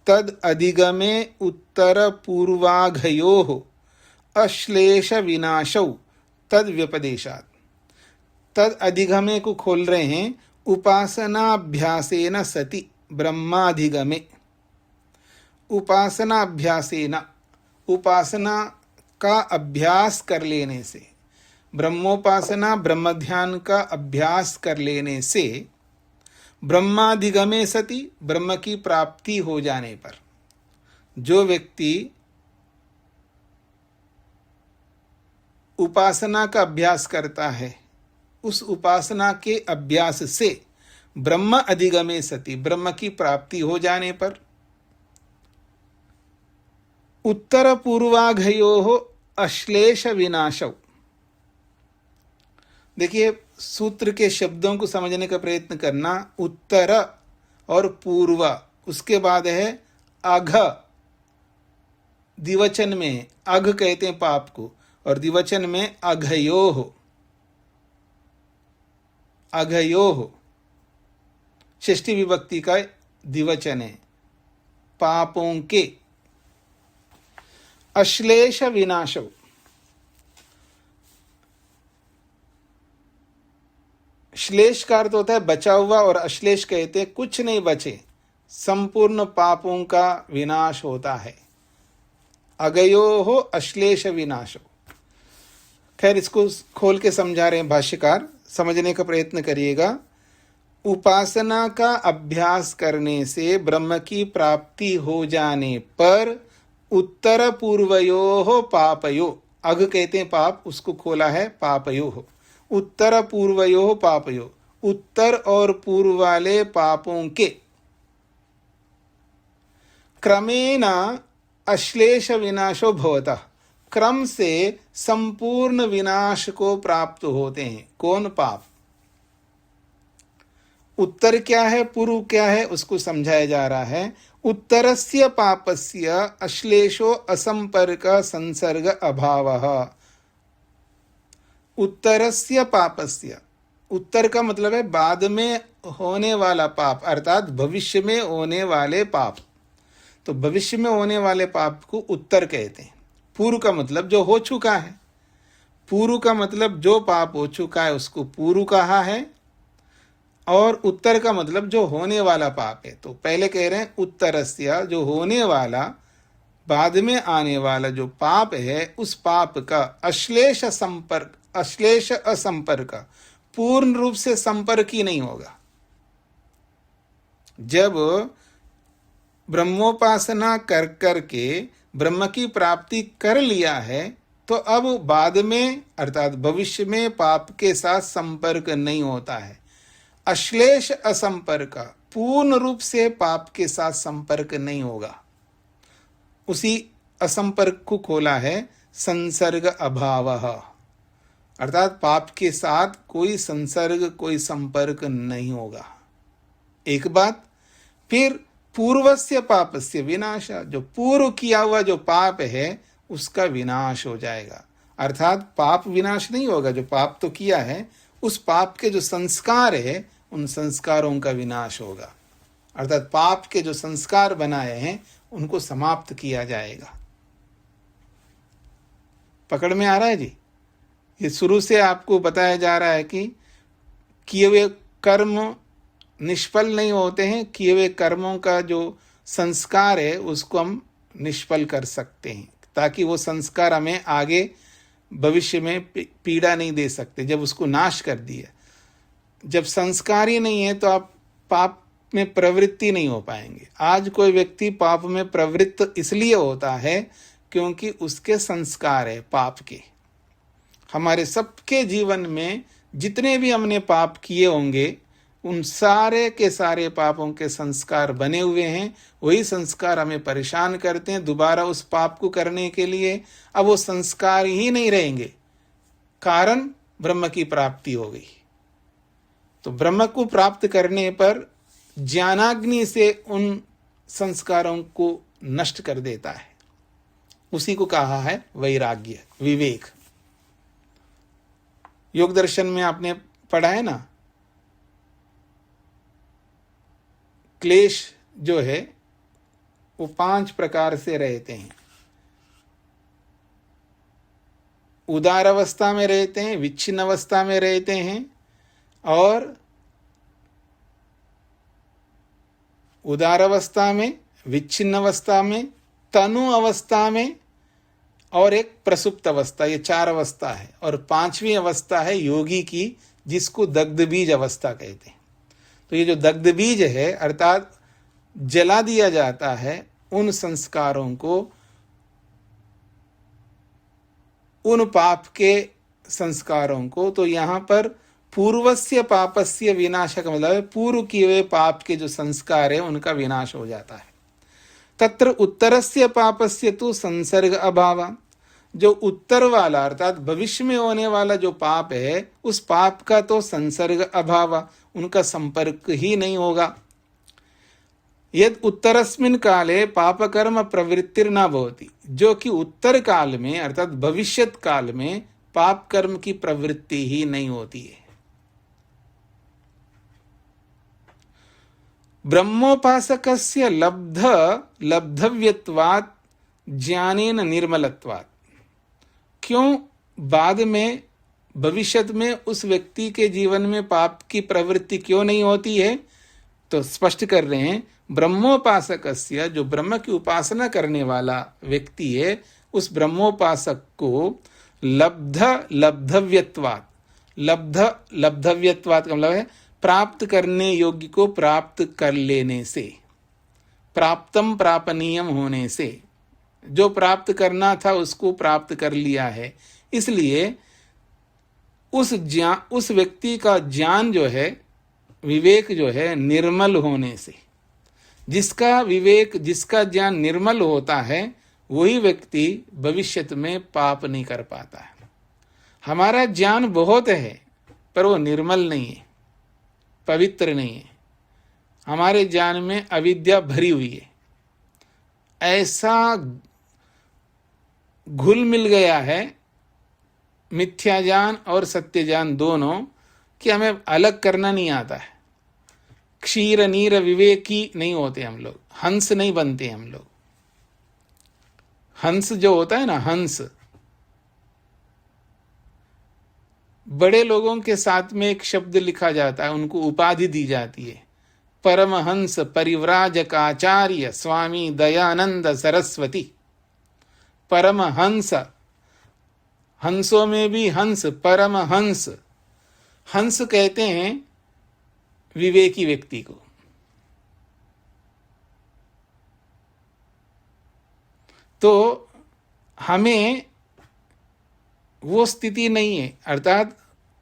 तद अधिगमे उत्तर पूर्वाघयोः अश्लेष विनाशौ तद व्यपदेशात्। तद अधिगमे को खोल रहे हैं, उपासनाभ्यासेन सति ब्रह्माधिगमे। उपासनाभ्यासेन, उपासना का अभ्यास कर लेने से, ब्रह्मोपासना ब्रह्म ध्यान का अभ्यास कर लेने से, ब्रह्माधिगमे सति, ब्रह्म की प्राप्ति हो जाने पर, जो व्यक्ति उपासना का अभ्यास करता है, उस उपासना के अभ्यास से ब्रह्म अधिगमे सति, ब्रह्म की प्राप्ति हो जाने पर, उत्तर पूर्वाघयोः अश्लेष विनाशौ। देखिए सूत्र के शब्दों को समझने का प्रयत्न करना। उत्तर और पूर्व, उसके बाद है अघ। द्विवचन में अघ कहते हैं पाप को, और द्विवचन में अघयोः। अघयोः षष्ठी विभक्ति का द्विवचन है, पापों के। अश्लेष विनाशौ, श्लेष का अर्थ होता है बचा हुआ, और अश्लेष कहते हैं कुछ नहीं बचे, संपूर्ण पापों का विनाश होता है। अगयोः अश्लेष विनाशो। खैर, इसको खोल के समझा रहे हैं भाष्यकार, समझने का प्रयत्न करिएगा। उपासना का अभ्यास करने से ब्रह्म की प्राप्ति हो जाने पर उत्तर पूर्वयोः पापयो, अघ कहते हैं पाप, उसको खोला है पापयोः। उत्तर पूर्वयोः पापयो, उत्तर और पूर्व वाले पापों के क्रमेण अश्लेष विनाशो भवतः, क्रम से संपूर्ण विनाश को प्राप्त होते हैं। कौन पाप? उत्तर क्या है, पूर्व क्या है, उसको समझाया जा रहा है। उत्तरस्य पापस्य अश्लेषो असंपर्क संसर्ग अभावः। उत्तरस्य पापस्य, उत्तर का मतलब है बाद में होने वाला पाप, अर्थात भविष्य में होने वाले पाप। तो भविष्य में होने वाले पाप को उत्तर कहते हैं। पूर्व का मतलब जो हो चुका है, पूर्व का मतलब जो पाप हो चुका है उसको पूर्व कहा है, और उत्तर का मतलब जो होने वाला पाप है। तो पहले कह रहे हैं उत्तरस्य, जो होने वाला, बाद में आने वाला जो पाप है, उस पाप का अश्लेष संपर्क, अश्लेष असंपर्क, पूर्ण रूप से संपर्क ही नहीं होगा। जब ब्रह्मोपासना कर करके ब्रह्म की प्राप्ति कर लिया है तो अब बाद में अर्थात भविष्य में पाप के साथ संपर्क नहीं होता है। अश्लेष असंपर्क, पूर्ण रूप से पाप के साथ संपर्क नहीं होगा। उसी असंपर्क को खोला है संसर्ग अभावः, अर्थात पाप के साथ कोई संसर्ग कोई संपर्क नहीं होगा। एक बात। फिर पूर्वस्य पापस्य विनाश, जो पूर्व किया हुआ जो पाप है उसका विनाश हो जाएगा। अर्थात पाप विनाश नहीं होगा, जो पाप तो किया है उस पाप के जो संस्कार है उन संस्कारों का विनाश होगा। अर्थात पाप के जो संस्कार बनाए हैं उनको समाप्त किया जाएगा। पकड़ में आ रहा है जी? ये शुरू से आपको बताया जा रहा है कि किए हुए कर्म निष्फल नहीं होते हैं, किए हुए कर्मों का जो संस्कार है उसको हम निष्फल कर सकते हैं, ताकि वो संस्कार हमें आगे भविष्य में पीड़ा नहीं दे सकते जब उसको नाश कर दिया। जब संस्कार ही नहीं है तो आप पाप में प्रवृत्ति नहीं हो पाएंगे। आज कोई व्यक्ति पाप में प्रवृत्त इसलिए होता है क्योंकि उसके संस्कार है पाप के। हमारे सबके जीवन में जितने भी हमने पाप किए होंगे उन सारे के सारे पापों के संस्कार बने हुए हैं। वही संस्कार हमें परेशान करते हैं दोबारा उस पाप को करने के लिए। अब वो संस्कार ही नहीं रहेंगे, कारण ब्रह्म की प्राप्ति हो गई। तो ब्रह्म को प्राप्त करने पर ज्ञानाग्नि से उन संस्कारों को नष्ट कर देता है। उसी को कहा है वैराग्य, विवेक। योग दर्शन में आपने पढ़ा है ना, क्लेश जो है वो 5 प्रकार से रहते हैं। उदार अवस्था में रहते हैं, विच्छिन्न अवस्था में रहते हैं, और उदार अवस्था में, विच्छिन्न अवस्था में, तनु अवस्था में, और एक प्रसुप्त अवस्था। ये 4 अवस्था है। और 5वीं अवस्था है योगी की, जिसको दग्ध बीज अवस्था कहते हैं। तो ये जो दग्ध बीज है अर्थात जला दिया जाता है उन संस्कारों को, उन पाप के संस्कारों को। तो यहाँ पर पूर्वस्य पापस्य विनाश का मतलब है पूर्व किए हुए पाप के जो संस्कार है उनका विनाश हो जाता है। तत्र उत्तरस्य पापस्य तो संसर्ग अभाव, जो उत्तर वाला अर्थात भविष्य में होने वाला जो पाप है उस पाप का तो संसर्ग अभाव, उनका संपर्क ही नहीं होगा। यद उत्तरस्मिन् काले पापकर्म प्रवृत्तिर न भवति, जो कि उत्तर काल में अर्थात भविष्यत काल में पाप कर्म की प्रवृत्ति ही नहीं होती है। ब्रह्मोपासकस्य लब्धव्यत्वात् ज्ञानेन निर्मलत्वात्, क्यों बाद में भविष्यत में उस व्यक्ति के जीवन में पाप की प्रवृत्ति क्यों नहीं होती है? तो स्पष्ट कर रहे हैं, ब्रह्मोपासकस्य, जो ब्रह्म की उपासना करने वाला व्यक्ति है उस ब्रह्मोपासक को लब्धव्यत्वात्, लब्धव्यत्वात् का मतलब है प्राप्त करने योग्य को प्राप्त कर लेने से, प्राप्तम प्रापनीयम होने से, जो प्राप्त करना था उसको प्राप्त कर लिया है। इसलिए उस व्यक्ति का ज्ञान जो है, विवेक जो है निर्मल होने से, जिसका विवेक जिसका ज्ञान निर्मल होता है वही व्यक्ति भविष्यत में पाप नहीं कर पाता है। हमारा ज्ञान बहुत है पर वो निर्मल नहीं है, पवित्र नहीं है। हमारे ज्ञान में अविद्या भरी हुई है, ऐसा घुल मिल गया है मिथ्या ज्ञान और सत्य ज्ञान दोनों, कि हमें अलग करना नहीं आता है। क्षीर नीर विवेकी नहीं होते हम लोग, हंस नहीं बनते हम लोग। हंस जो होता है ना, हंस, बड़े लोगों के साथ में एक शब्द लिखा जाता है, उनको उपाधि दी जाती है, परमहंस परिव्राजकाचार्य स्वामी दयानंद सरस्वती। परमहंस, हंसों में भी हंस, परमहंस। हंस कहते हैं विवेकी व्यक्ति को। तो हमें वो स्थिति नहीं है, अर्थात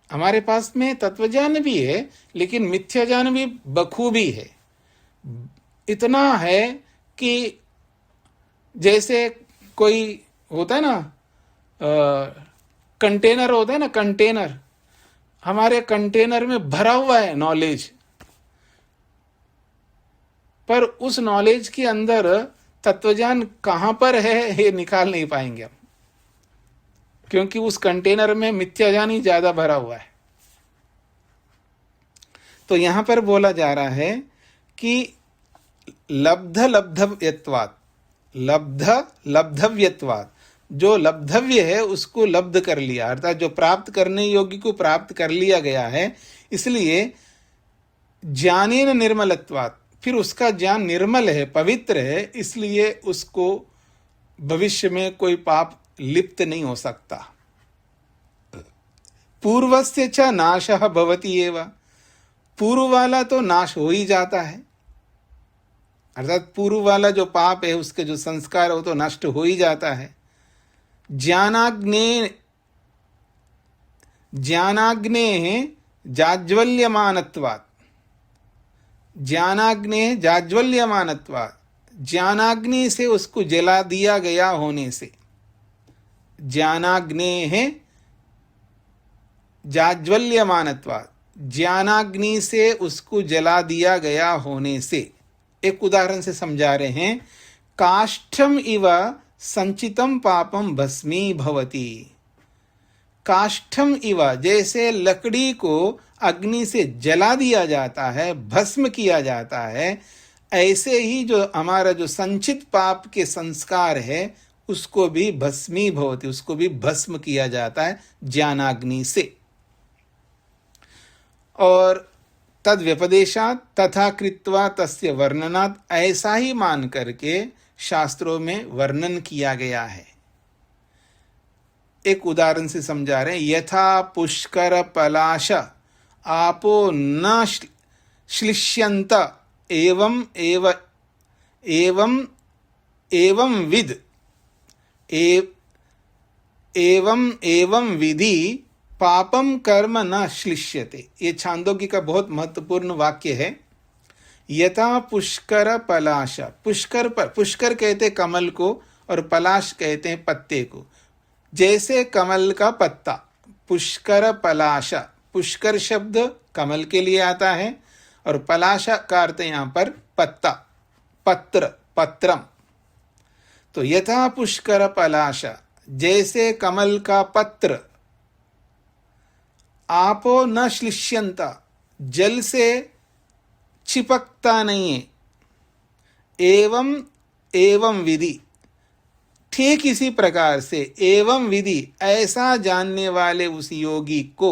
हमारे पास में तत्वज्ञान भी है लेकिन मिथ्या ज्ञान भी बखूबी है। इतना है कि जैसे कोई होता है ना, कंटेनर होता है ना, कंटेनर, हमारे कंटेनर में भरा हुआ है नॉलेज, पर उस नॉलेज के अंदर तत्वज्ञान कहां पर है ये निकाल नहीं पाएंगे हम, क्योंकि उस कंटेनर में मिथ्या ज्ञान ही ज्यादा भरा हुआ है। तो यहां पर बोला जा रहा है कि लब्ध लब्धव्यत्वात्, लब्ध लब्धव्यत्वात्, जो लब्धव्य है उसको लब्ध कर लिया, अर्थात जो प्राप्त करने योग्य को प्राप्त कर लिया गया है, इसलिए ज्ञानेन निर्मलत्वात्, फिर उसका ज्ञान निर्मल है, पवित्र है, इसलिए उसको भविष्य में कोई पाप लिप्त नहीं हो सकता। पूर्वस्य च नाशः भवति एव, पूर्व वाला तो नाश हो ही जाता है, अर्थात पूर्व वाला जो पाप है उसके जो संस्कार है वो तो नष्ट हो ही जाता है। ज्ञानाग्ने जाज्वल्यमानत्वात्, ज्ञानाग्ने जाज्वल्यमानत्वात्, ज्ञानाग्नि से उसको जला दिया गया होने से, ज्ञानाग्ने जाज्वल्यमानत्वात्, ज्ञानाग्नि से उसको जला दिया गया होने से। एक उदाहरण से समझा रहे हैं, काष्ठम इव संचितम पापम भस्मी भवति, काष्ठम इव, जैसे लकड़ी को अग्नि से जला दिया जाता है, भस्म किया जाता है, ऐसे ही जो हमारा जो संचित पाप के संस्कार है उसको भी भस्मी भवति, उसको भी भस्म किया जाता है ज्ञानाग्नि से। और तद व्यपदेशात तथा कृत्वा तस्य वर्णनात्, ऐसा ही मान करके शास्त्रों में वर्णन किया गया है। एक उदाहरण से समझा रहे हैं, यथा पुष्कर पलाश आपो न श्लिष्यन्त एवं विद एवं विधि पापम कर्म न श्लिष्यते। ये छांदोग्य का बहुत महत्वपूर्ण वाक्य है। यथा पुष्कर पलाश, पुष्कर पर, पुष्कर कहते कमल को और पलाश कहते हैं पत्ते को। जैसे कमल का पत्ता, पुष्कर पलाश, पुष्कर शब्द कमल के लिए आता है और पलाश का अर्थ यहाँ पर पत्ता, पत्र, पत्रम। तो यथा पुष्कर पलाश, जैसे कमल का पत्र, आपो न श्लिष्यन्त, जल से चिपकता नहीं है, एवं विधि, ठीक इसी प्रकार से एवं विधि, ऐसा जानने वाले उस योगी को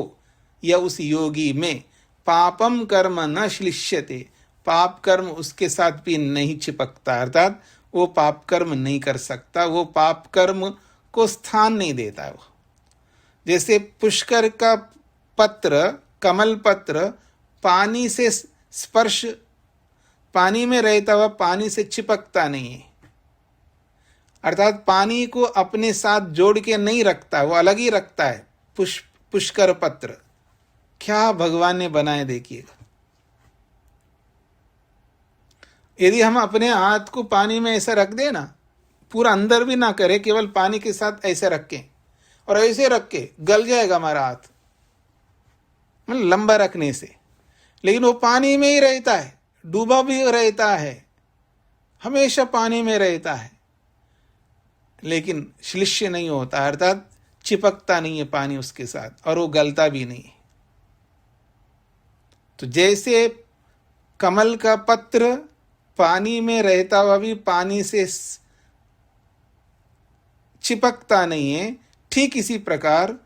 या उस योगी में पापम कर्म न श्लिष्यते, पाप कर्म उसके साथ भी नहीं चिपकता, अर्थात वो पाप कर्म नहीं कर सकता, वो पाप कर्म को स्थान नहीं देता है। वो जैसे पुष्कर का पत्र, कमल पत्र पानी से स्पर्श, पानी में रहता हुआ पानी से चिपकता नहीं है, अर्थात पानी को अपने साथ जोड़ के नहीं रखता, वो अलग ही रखता है। पुष्कर पत्र क्या भगवान ने बनाए देखिएगा। यदि हम अपने हाथ को पानी में ऐसा रख दें ना, पूरा अंदर भी ना करें, केवल पानी के साथ ऐसे रखें और ऐसे रख के गल जाएगा हमारा हाथ, मतलब लंबा रखने से, लेकिन वो पानी में ही रहता है, डूबा भी रहता है, हमेशा पानी में रहता है, लेकिन श्लिष्य नहीं होता, अर्थात चिपकता नहीं है पानी उसके साथ और वो गलता भी नहीं है। तो जैसे कमल का पत्र पानी में रहता हुआ भी पानी से चिपकता नहीं है, ठीक इसी प्रकार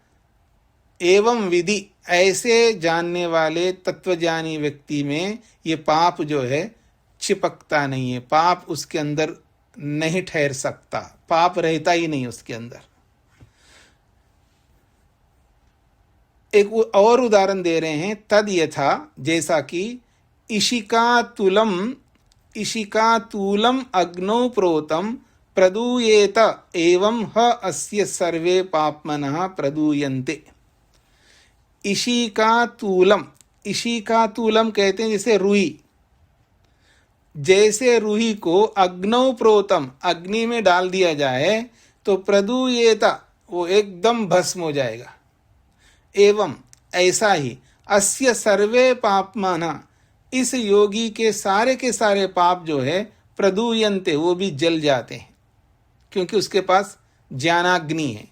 एवं विधि, ऐसे जानने वाले तत्वज्ञानी व्यक्ति में ये पाप जो है चिपकता नहीं है, पाप उसके अंदर नहीं ठहर सकता, पाप रहता ही नहीं उसके अंदर। एक और उदाहरण दे रहे हैं, तद यथा, जैसा कि इशिका तूलम अग्नौ प्रोतम प्रदूयेत एवं ह अस्य सर्वे पाप्मनः प्रदूयन्ते। इशिकातूलम, इशिकातूलम कहते हैं जैसे रुई, जैसे रुई को अग्नौ प्रोतम, अग्नि में डाल दिया जाए तो प्रदूयेत, वो एकदम भस्म हो जाएगा। एवं ऐसा ही अस्य सर्वे पापमाना, इस योगी के सारे पाप जो है प्रदूयन्ते, वो भी जल जाते हैं, क्योंकि उसके पास ज्ञानाग्नि है।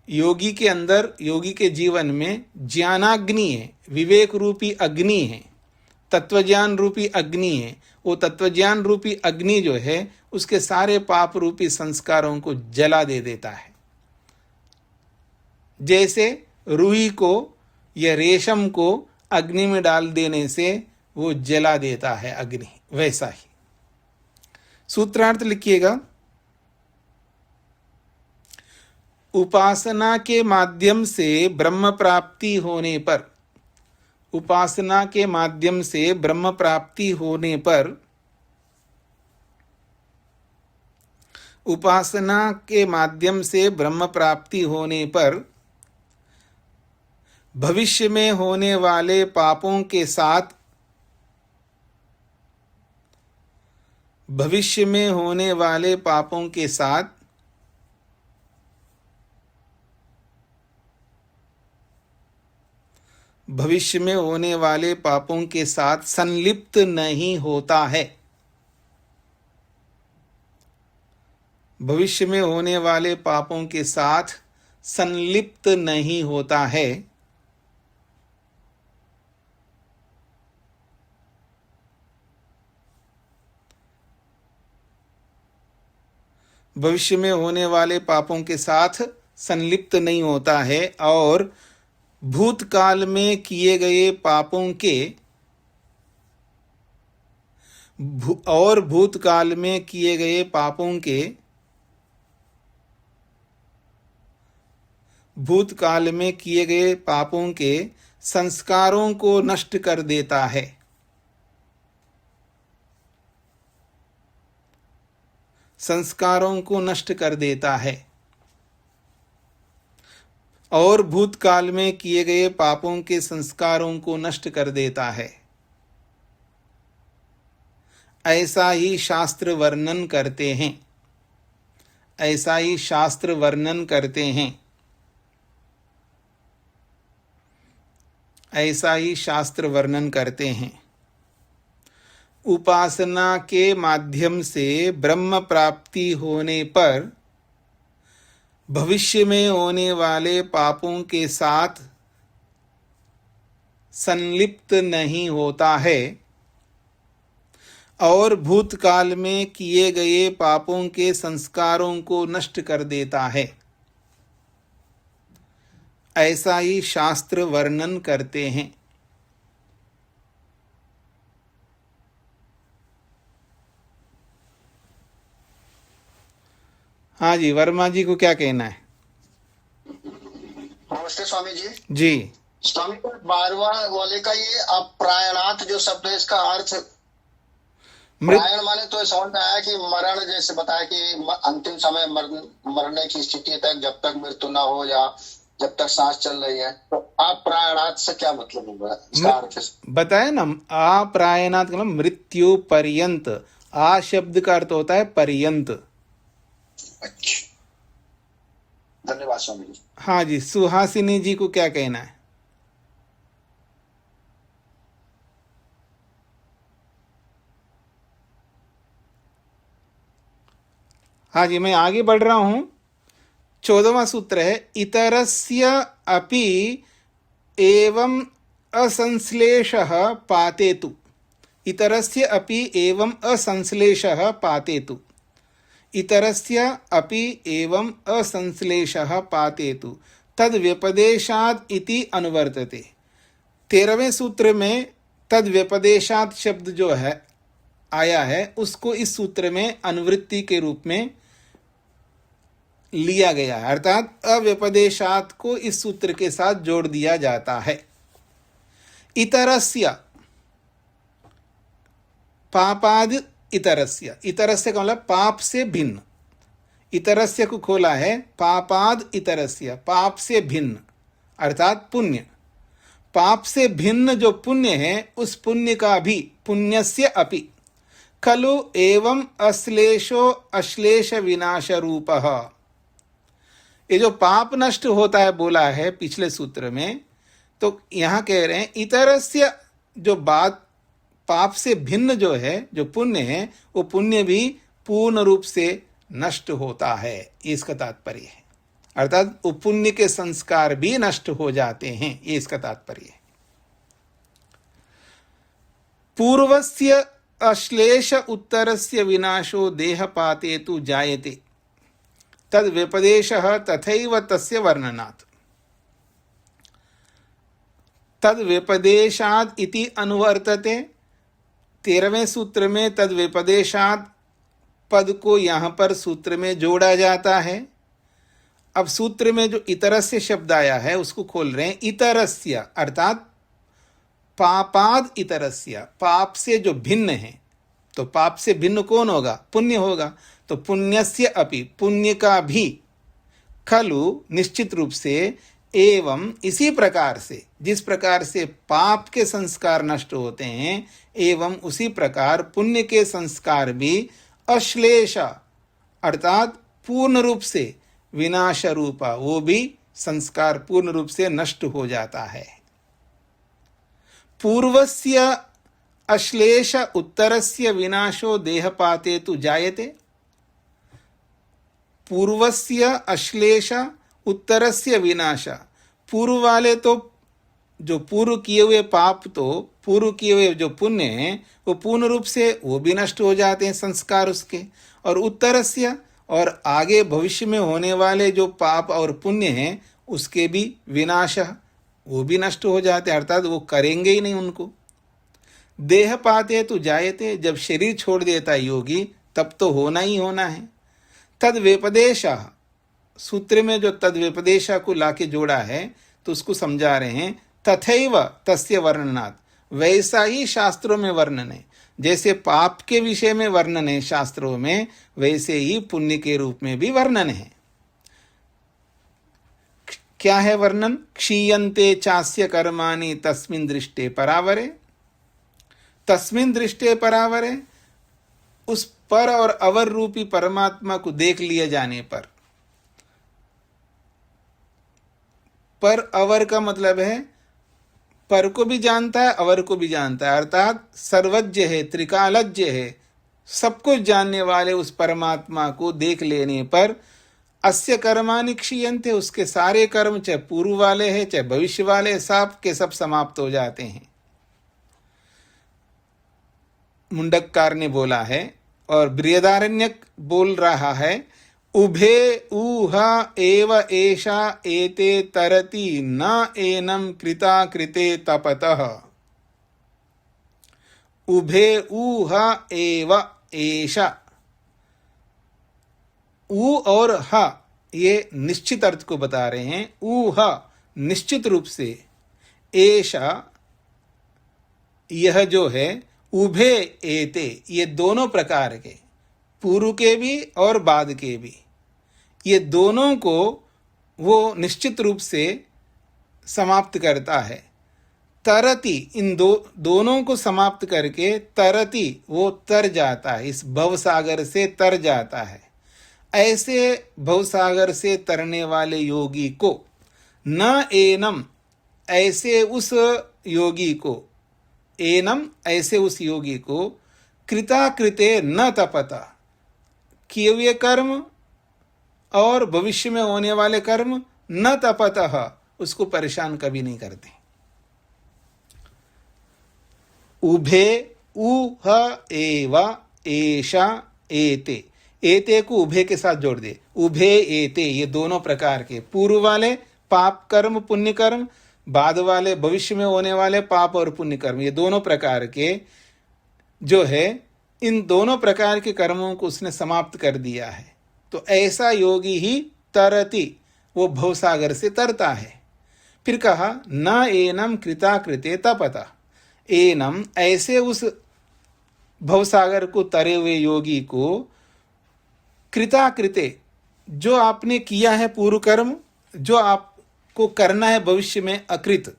योगी के अंदर, योगी के जीवन में ज्ञानाग्नि है, विवेक रूपी अग्नि है, तत्वज्ञान रूपी अग्नि है। वो तत्वज्ञान रूपी अग्नि जो है उसके सारे पाप रूपी संस्कारों को जला दे देता है। जैसे रुई को या रेशम को अग्नि में डाल देने से वो जला देता है अग्नि, वैसा ही। सूत्रार्थ लिखिएगा। उपासना के माध्यम से ब्रह्म प्राप्ति होने पर, उपासना के माध्यम से ब्रह्म प्राप्ति होने पर, उपासना के माध्यम से ब्रह्म प्राप्ति होने पर भविष्य में होने वाले पापों के साथ, भविष्य में होने वाले पापों के साथ भविष्य में होने वाले पापों के साथ संलिप्त नहीं होता है। भविष्य में होने वाले पापों के साथ संलिप्त नहीं होता है। भविष्य में होने वाले पापों के साथ संलिप्त नहीं होता है और भूतकाल में किए गए पापों के भूतकाल में किए गए पापों के भूतकाल में किए गए पापों के संस्कारों को नष्ट कर देता है। संस्कारों को नष्ट कर देता है और भूतकाल में किए गए पापों के संस्कारों को नष्ट कर देता है। ऐसा ही शास्त्र वर्णन करते हैं, ऐसा ही शास्त्र वर्णन करते हैं, ऐसा ही शास्त्र वर्णन करते हैं। उपासना के माध्यम से ब्रह्म प्राप्ति होने पर भविष्य में होने वाले पापों के साथ संलिप्त नहीं होता है और भूतकाल में किए गए पापों के संस्कारों को नष्ट कर देता है। ऐसा ही शास्त्र वर्णन करते हैं। हाँ जी, वर्मा जी को क्या कहना है?
नमस्ते स्वामी जी।
जी
स्वामी, 12वां वाले का ये अप्रायणात जो शब्द है, इसका अर्थ प्रायण माने तो समझ में आया कि मरण, जैसे बताया कि अंतिम समय मरने की स्थिति तक, जब तक मृत्यु ना हो या जब तक सांस चल रही है। तो अप्रायणात से क्या मतलब होगा, इसका अर्थ
बताया ना। अप्रायणात का मतलब मृत्यु पर्यंत। आ शब्द का अर्थ होता है पर्यंत।
अच्छा, धन्यवाद स्वामी जी।
हाँ जी, सुहासिनी जी को क्या कहना है? हाँ जी, मैं आगे बढ़ रहा हूं। 14वां सूत्र है, इतरस्य अपि एवं असंश्लेषः पातेतु। इतरस्य अपि एवं असंश्लेषः पातेतु। इतरस्य अपि एवं असंश्लेषः पातेतु तद व्यपदेशात् इति अनुवर्तते। 13वें सूत्र में तद व्यपदेशात् शब्द जो है आया है, उसको इस सूत्र में अनुवृत्ति के रूप में लिया गया है, अर्थात अव्यपदेशात् को इस सूत्र के साथ जोड़ दिया जाता है। इतरस्य, पापाद इतरस्य, इतरस्य का मतलब पाप से भिन्न। इतरस्य को खोला है पापाद इतरस्य, पाप से भिन्न अर्थात पुण्य। पाप से भिन्न जो पुण्य है उस पुण्य का भी, पुण्यस्य अपि खलु एवं अश्लेषो अश्लेष विनाश रूपः। ये जो पाप नष्ट होता है बोला है पिछले सूत्र में, तो यहाँ कह रहे हैं इतरस्य, जो बात पाप से भिन्न जो है, जो पुण्य है, वो पुण्य भी पूर्ण रूप से नष्ट होता है, इसका तात्पर्य है। अर्थात वो पुण्य के संस्कार भी नष्ट हो जाते हैं, ये इसका तात्पर्य है। पूर्वस्य अश्लेष उत्तरस्य विनाशो देहपाते तु जायते तद व्यपदेशः तथैव तस्य वर्णनात्। तद व्यपदेशाद इति अनुवर्तते। 13वें सूत्र में तद व्यपदेशाद पद को यहाँ पर सूत्र में जोड़ा जाता है। अब सूत्र में जो इतरस्य शब्द आया है उसको खोल रहे हैं। इतरस्य अर्थात पापाद इतरस्य, पाप से जो भिन्न है। तो पाप से भिन्न कौन होगा? पुण्य होगा। तो पुण्यस्य अपि, पुण्य का भी, खलु निश्चित रूप से, एवं इसी प्रकार से, जिस प्रकार से पाप के संस्कार नष्ट होते हैं, एवं उसी प्रकार पुण्य के संस्कार भी अश्लेष अर्थात पूर्ण रूप से विनाश रूपा, वो भी संस्कार पूर्ण रूप से नष्ट हो जाता है। पूर्वस्य अश्लेष उत्तरस्य विनाशो देहपाते तु जायते। पूर्वस्य अश्लेष उत्तरस्य विनाश, पूर्व वाले तो जो पूर्व किए हुए पाप, तो पूर्व किए हुए जो पुण्य हैं वो पूर्ण रूप से वो भी नष्ट हो जाते हैं संस्कार उसके। और उत्तरस्य, और आगे भविष्य में होने वाले जो पाप और पुण्य हैं उसके भी विनाश, वो भी नष्ट हो जाते हैं, अर्थात वो करेंगे ही नहीं उनको। देह पाते तो जायते, जब शरीर छोड़ देता है योगी तब तो होना ही होना है। तद व्यपदेशा, सूत्र में जो तद व्यपदेशा को लाके जोड़ा है तो उसको समझा रहे हैं। तथैव तस्य वर्णनात्, वैसा ही शास्त्रों में वर्णन है। जैसे पाप के विषय में वर्णन है शास्त्रों में, वैसे ही पुण्य के रूप में भी वर्णन है। क्या है वर्णन? क्षीयन्ते चास्य कर्माणि तस्मिन् दृष्टे परावरे। तस्मिन् दृष्टे परावरे, उस पर और अवर रूपी परमात्मा को देख लिए जाने पर। पर अवर का मतलब है पर को भी जानता है, अवर को भी जानता है, अर्थात सर्वज्ञ है, त्रिकालज्ञ है, सब कुछ जानने वाले उस परमात्मा को देख लेने पर अस्य कर्माणि क्षीयन्ते, उसके सारे कर्म चाहे पूर्व वाले हैं चाहे भविष्य वाले, सब के सब समाप्त हो जाते हैं। मुंडककार ने बोला है और बृहदारण्यक बोल रहा है, उभे ऊह एव एषा एते तरति न एनं कृता कृते तपतः। उभे ऊह एव एषा, ऊ और ह ये निश्चित अर्थ को बता रहे हैं। ऊह निश्चित रूप से, एषा यह जो है, उभे एते ये दोनों प्रकार के, पूर्व के भी और बाद के भी, ये दोनों को वो निश्चित रूप से समाप्त करता है। तरति, इन दोनों को समाप्त करके तरति वो तर जाता है, इस भवसागर से तर जाता है। ऐसे भवसागर से तरने वाले योगी को, न एनम ऐसे उस योगी को, एनम ऐसे उस योगी को, कृता कृते न तपता, किए हुए कर्म और भविष्य में होने वाले कर्म न तपतः, उसको परेशान कभी नहीं करते। उभे ऊह एव एषा एते, एते को उभे के साथ जोड़ दे। उभे एते ये दोनों प्रकार के, पूर्व वाले पाप कर्म पुण्य कर्म, बाद वाले भविष्य में होने वाले पाप और पुण्य कर्म, ये दोनों प्रकार के जो है, इन दोनों प्रकार के कर्मों को उसने समाप्त कर दिया है। तो ऐसा योगी ही तरति, वो भवसागर से तरता है। फिर कहा न एनम कृता कृते तपता, एनम ऐसे उस भवसागर को तरे हुए योगी को, कृता कृते जो आपने किया है पूर्व कर्म, जो आपको करना है भविष्य में अकृत,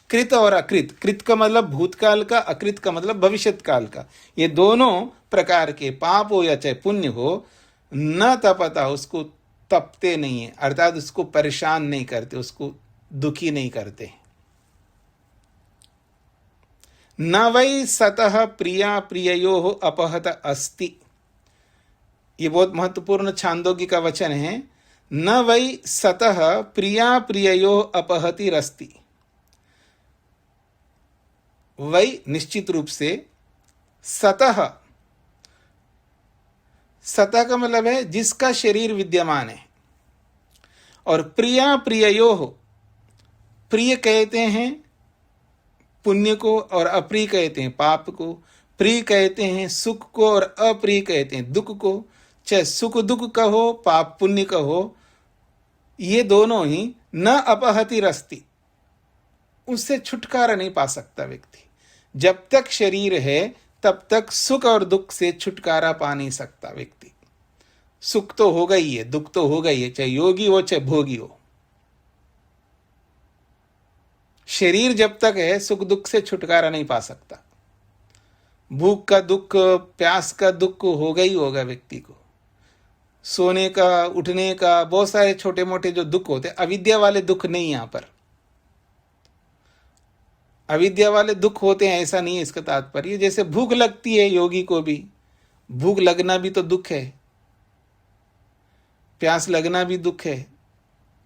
कृत और अकृत, कृत का मतलब भूतकाल का, अकृत का मतलब भविष्यत काल का, ये दोनों प्रकार के पाप हो या चाहे पुण्य हो, न तपता, उसको तपते नहीं है, अर्थात उसको परेशान नहीं करते, उसको दुखी नहीं करते। न वै सतः प्रिया प्रिययोः अपहत अस्ति, ये बहुत महत्वपूर्ण छांदोग्य का वचन है। न वै सतः प्रिया प्रिययोः अपहतिरस्ति, वै निश्चित रूप से, सतः, सतः का मतलब है जिसका शरीर विद्यमान है, और प्रिया प्रिययोः, प्रिय कहते हैं पुण्य को और अप्रिय कहते हैं पाप को, प्रिय कहते हैं सुख को और अप्रिय कहते हैं दुख को, चाहे सुख दुख का हो, पाप पुण्य का हो, ये दोनों ही न अपहतिरस्ति, उससे छुटकारा नहीं पा सकता व्यक्ति। जब तक शरीर है तब तक सुख और दुख से छुटकारा पा नहीं सकता व्यक्ति। सुख तो होगा ही है, दुख तो होगा ही है, चाहे योगी हो चाहे भोगी हो। शरीर जब तक है सुख दुख से छुटकारा नहीं पा सकता। भूख का दुख, प्यास का दुख होगा ही होगा व्यक्ति को, सोने का, उठने का, बहुत सारे छोटे मोटे जो दुख होते, अविद्या वाले दुख नहीं। यहां पर अविद्या वाले दुख होते हैं ऐसा नहीं है इसका तात्पर्य। जैसे भूख लगती है, योगी को भी भूख लगना भी तो दुख है, प्यास लगना भी दुख है,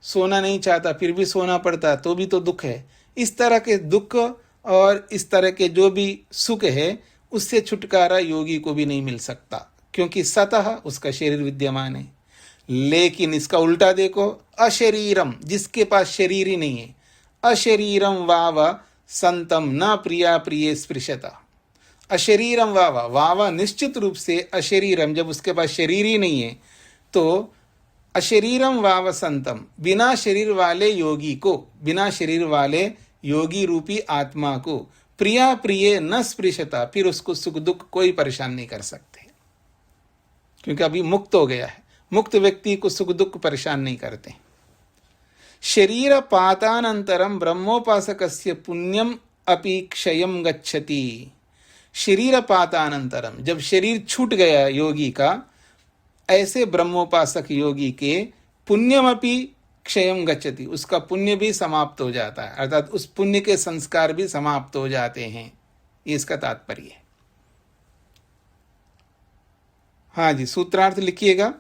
सोना नहीं चाहता फिर भी सोना पड़ता तो भी तो दुख है। इस तरह के दुख और इस तरह के जो भी सुख है उससे छुटकारा योगी को भी नहीं मिल सकता, क्योंकि सतह उसका शरीर विद्यमान है। लेकिन इसका उल्टा देखो, अशरीरम, जिसके पास शरीर ही नहीं है, अशरीरम वाव संतम न प्रिया प्रिय स्पृशता, अशरीरम वाव, वाव निश्चित रूप से अशरीरम, जब उसके पास शरीर ही नहीं है तो अशरीरम वाव संतम, बिना शरीर वाले योगी को, बिना शरीर वाले योगी रूपी आत्मा को प्रिया प्रिय न स्पृशता, फिर उसको सुख दुख कोई परेशान नहीं कर सकते, क्योंकि अभी मुक्त हो गया है। मुक्त व्यक्ति को सुख दुख परेशान नहीं करते। शरीर पातानंतरम ब्रह्मोपासकस्य पुण्यम अपि क्षयम गच्छति, शरीर पातानंतरम, जब शरीर छूट गया योगी का, ऐसे ब्रह्मोपासक योगी के पुण्यमपि क्षयम गच्छति, उसका पुण्य भी समाप्त हो जाता है, अर्थात उस पुण्य के संस्कार भी समाप्त हो जाते हैं, ये इसका तात्पर्य है। हाँ जी, सूत्रार्थ लिखिएगा।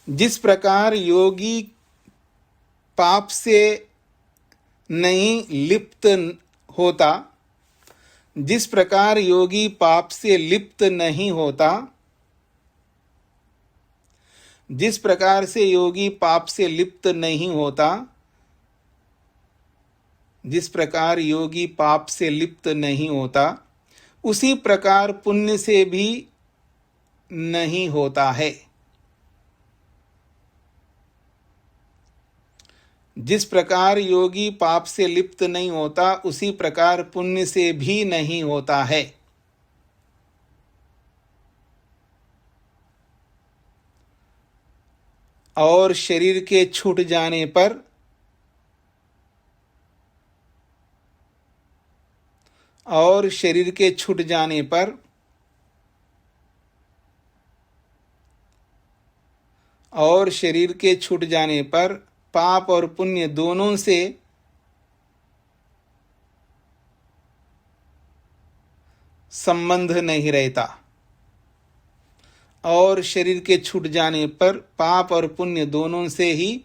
जिस प्रकार योगी पाप से नहीं लिप्त होता, जिस प्रकार योगी पाप से लिप्त नहीं होता, जिस प्रकार से योगी पाप से लिप्त नहीं होता, जिस प्रकार योगी पाप से लिप्त नहीं होता, उसी प्रकार पुण्य से भी नहीं होता है। जिस प्रकार योगी पाप से लिप्त नहीं होता, उसी प्रकार पुण्य से भी नहीं होता है। और शरीर के छूट जाने पर, और शरीर के छूट जाने पर, और शरीर के छूट जाने पर पाप और पुण्य दोनों से संबंध नहीं रहता, और शरीर के छूट जाने पर पाप और पुण्य दोनों से ही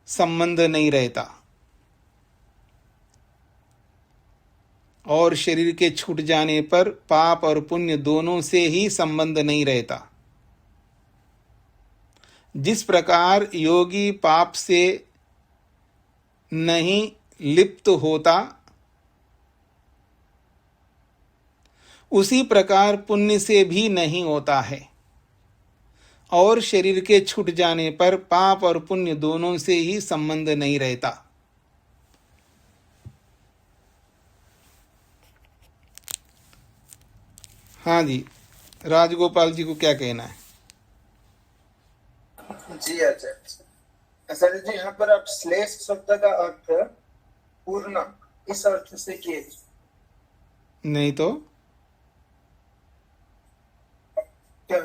संबंध नहीं रहता, और शरीर के छूट जाने पर पाप और पुण्य दोनों से ही संबंध नहीं रहता। जिस प्रकार योगी पाप से नहीं लिप्त होता, उसी प्रकार पुण्य से भी नहीं होता है, और शरीर के छूट जाने पर पाप और पुण्य दोनों से ही संबंध नहीं रहता। हाँ जी, राजगोपाल जी को क्या कहना है?
जी आचार्य। आचार्य जी, यहाँ पर आप श्लेष शब्द का अर्थ पूर्ण इस अर्थ से किए,
नहीं तो
क्या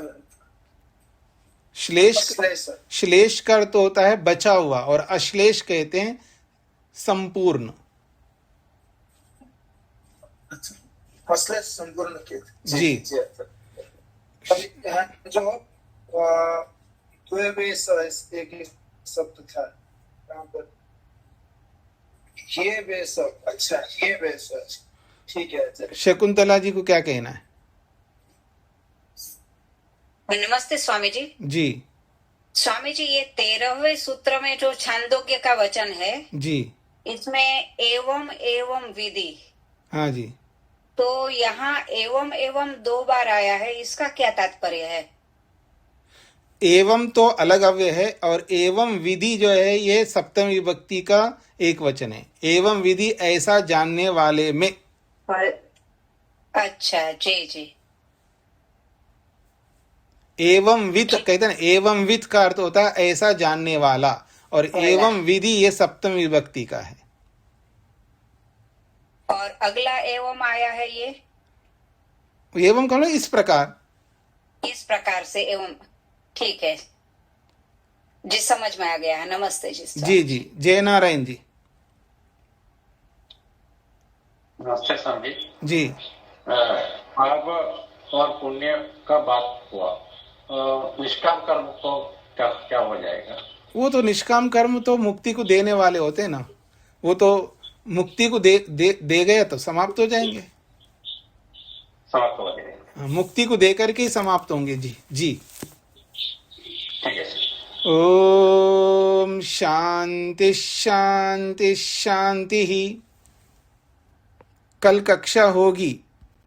श्लेष
श्लेष?
श्लेष का अर्थ होता है बचा हुआ और अश्लेष कहते हैं संपूर्ण।
अच्छा, हौसले संपूर्ण किए थे।
जी।
जी आचार्य। अभी यहाँ जो द्वेवेश एक ही शब्द था यहाँ पर, ये वेश। अच्छा, ये वेश, ठीक है आचार्य।
शकुंतला जी को क्या कहना है?
नमस्ते स्वामी जी।
जी
स्वामी जी, ये 13वें सूत्र में जो छांदोग्य का वचन है
जी।
इसमें एवं एवं विधि,
हाँ जी।
तो यहाँ एवं एवं 2 बार आया है, इसका क्या तात्पर्य है?
एवं तो अलग अव्यय है और एवं विधि जो है ये सप्तम विभक्ति का एक वचन है। एवं विधि ऐसा जानने वाले में।
अच्छा, जी जी।
एवं वित कहते हैं, एवं वित का अर्थ होता है ऐसा जानने वाला, और एवं विधि ये सप्तम विभक्ति का है।
और अगला एवं आया है ये
एवं कहो इस प्रकार
से एवं, ठीक है जी, समझ में आ गया है। नमस्ते जी।
जी जी। जय नारायण जी।
नमस्ते स्वामी
जी।
पाप और पुण्य का बात हुआ, निष्काम कर्म तो क्या क्या हो जाएगा?
वो तो निष्काम कर्म तो मुक्ति को देने वाले होते हैं ना, वो तो मुक्ति को दे गए तो समाप्त हो जाएंगे,
समाप्त हो जाएगा।
मुक्ति को दे करके ही समाप्त होंगे। जी जी।
ठीक है।
ओम शांति शांति शांति ही। कल कक्षा होगी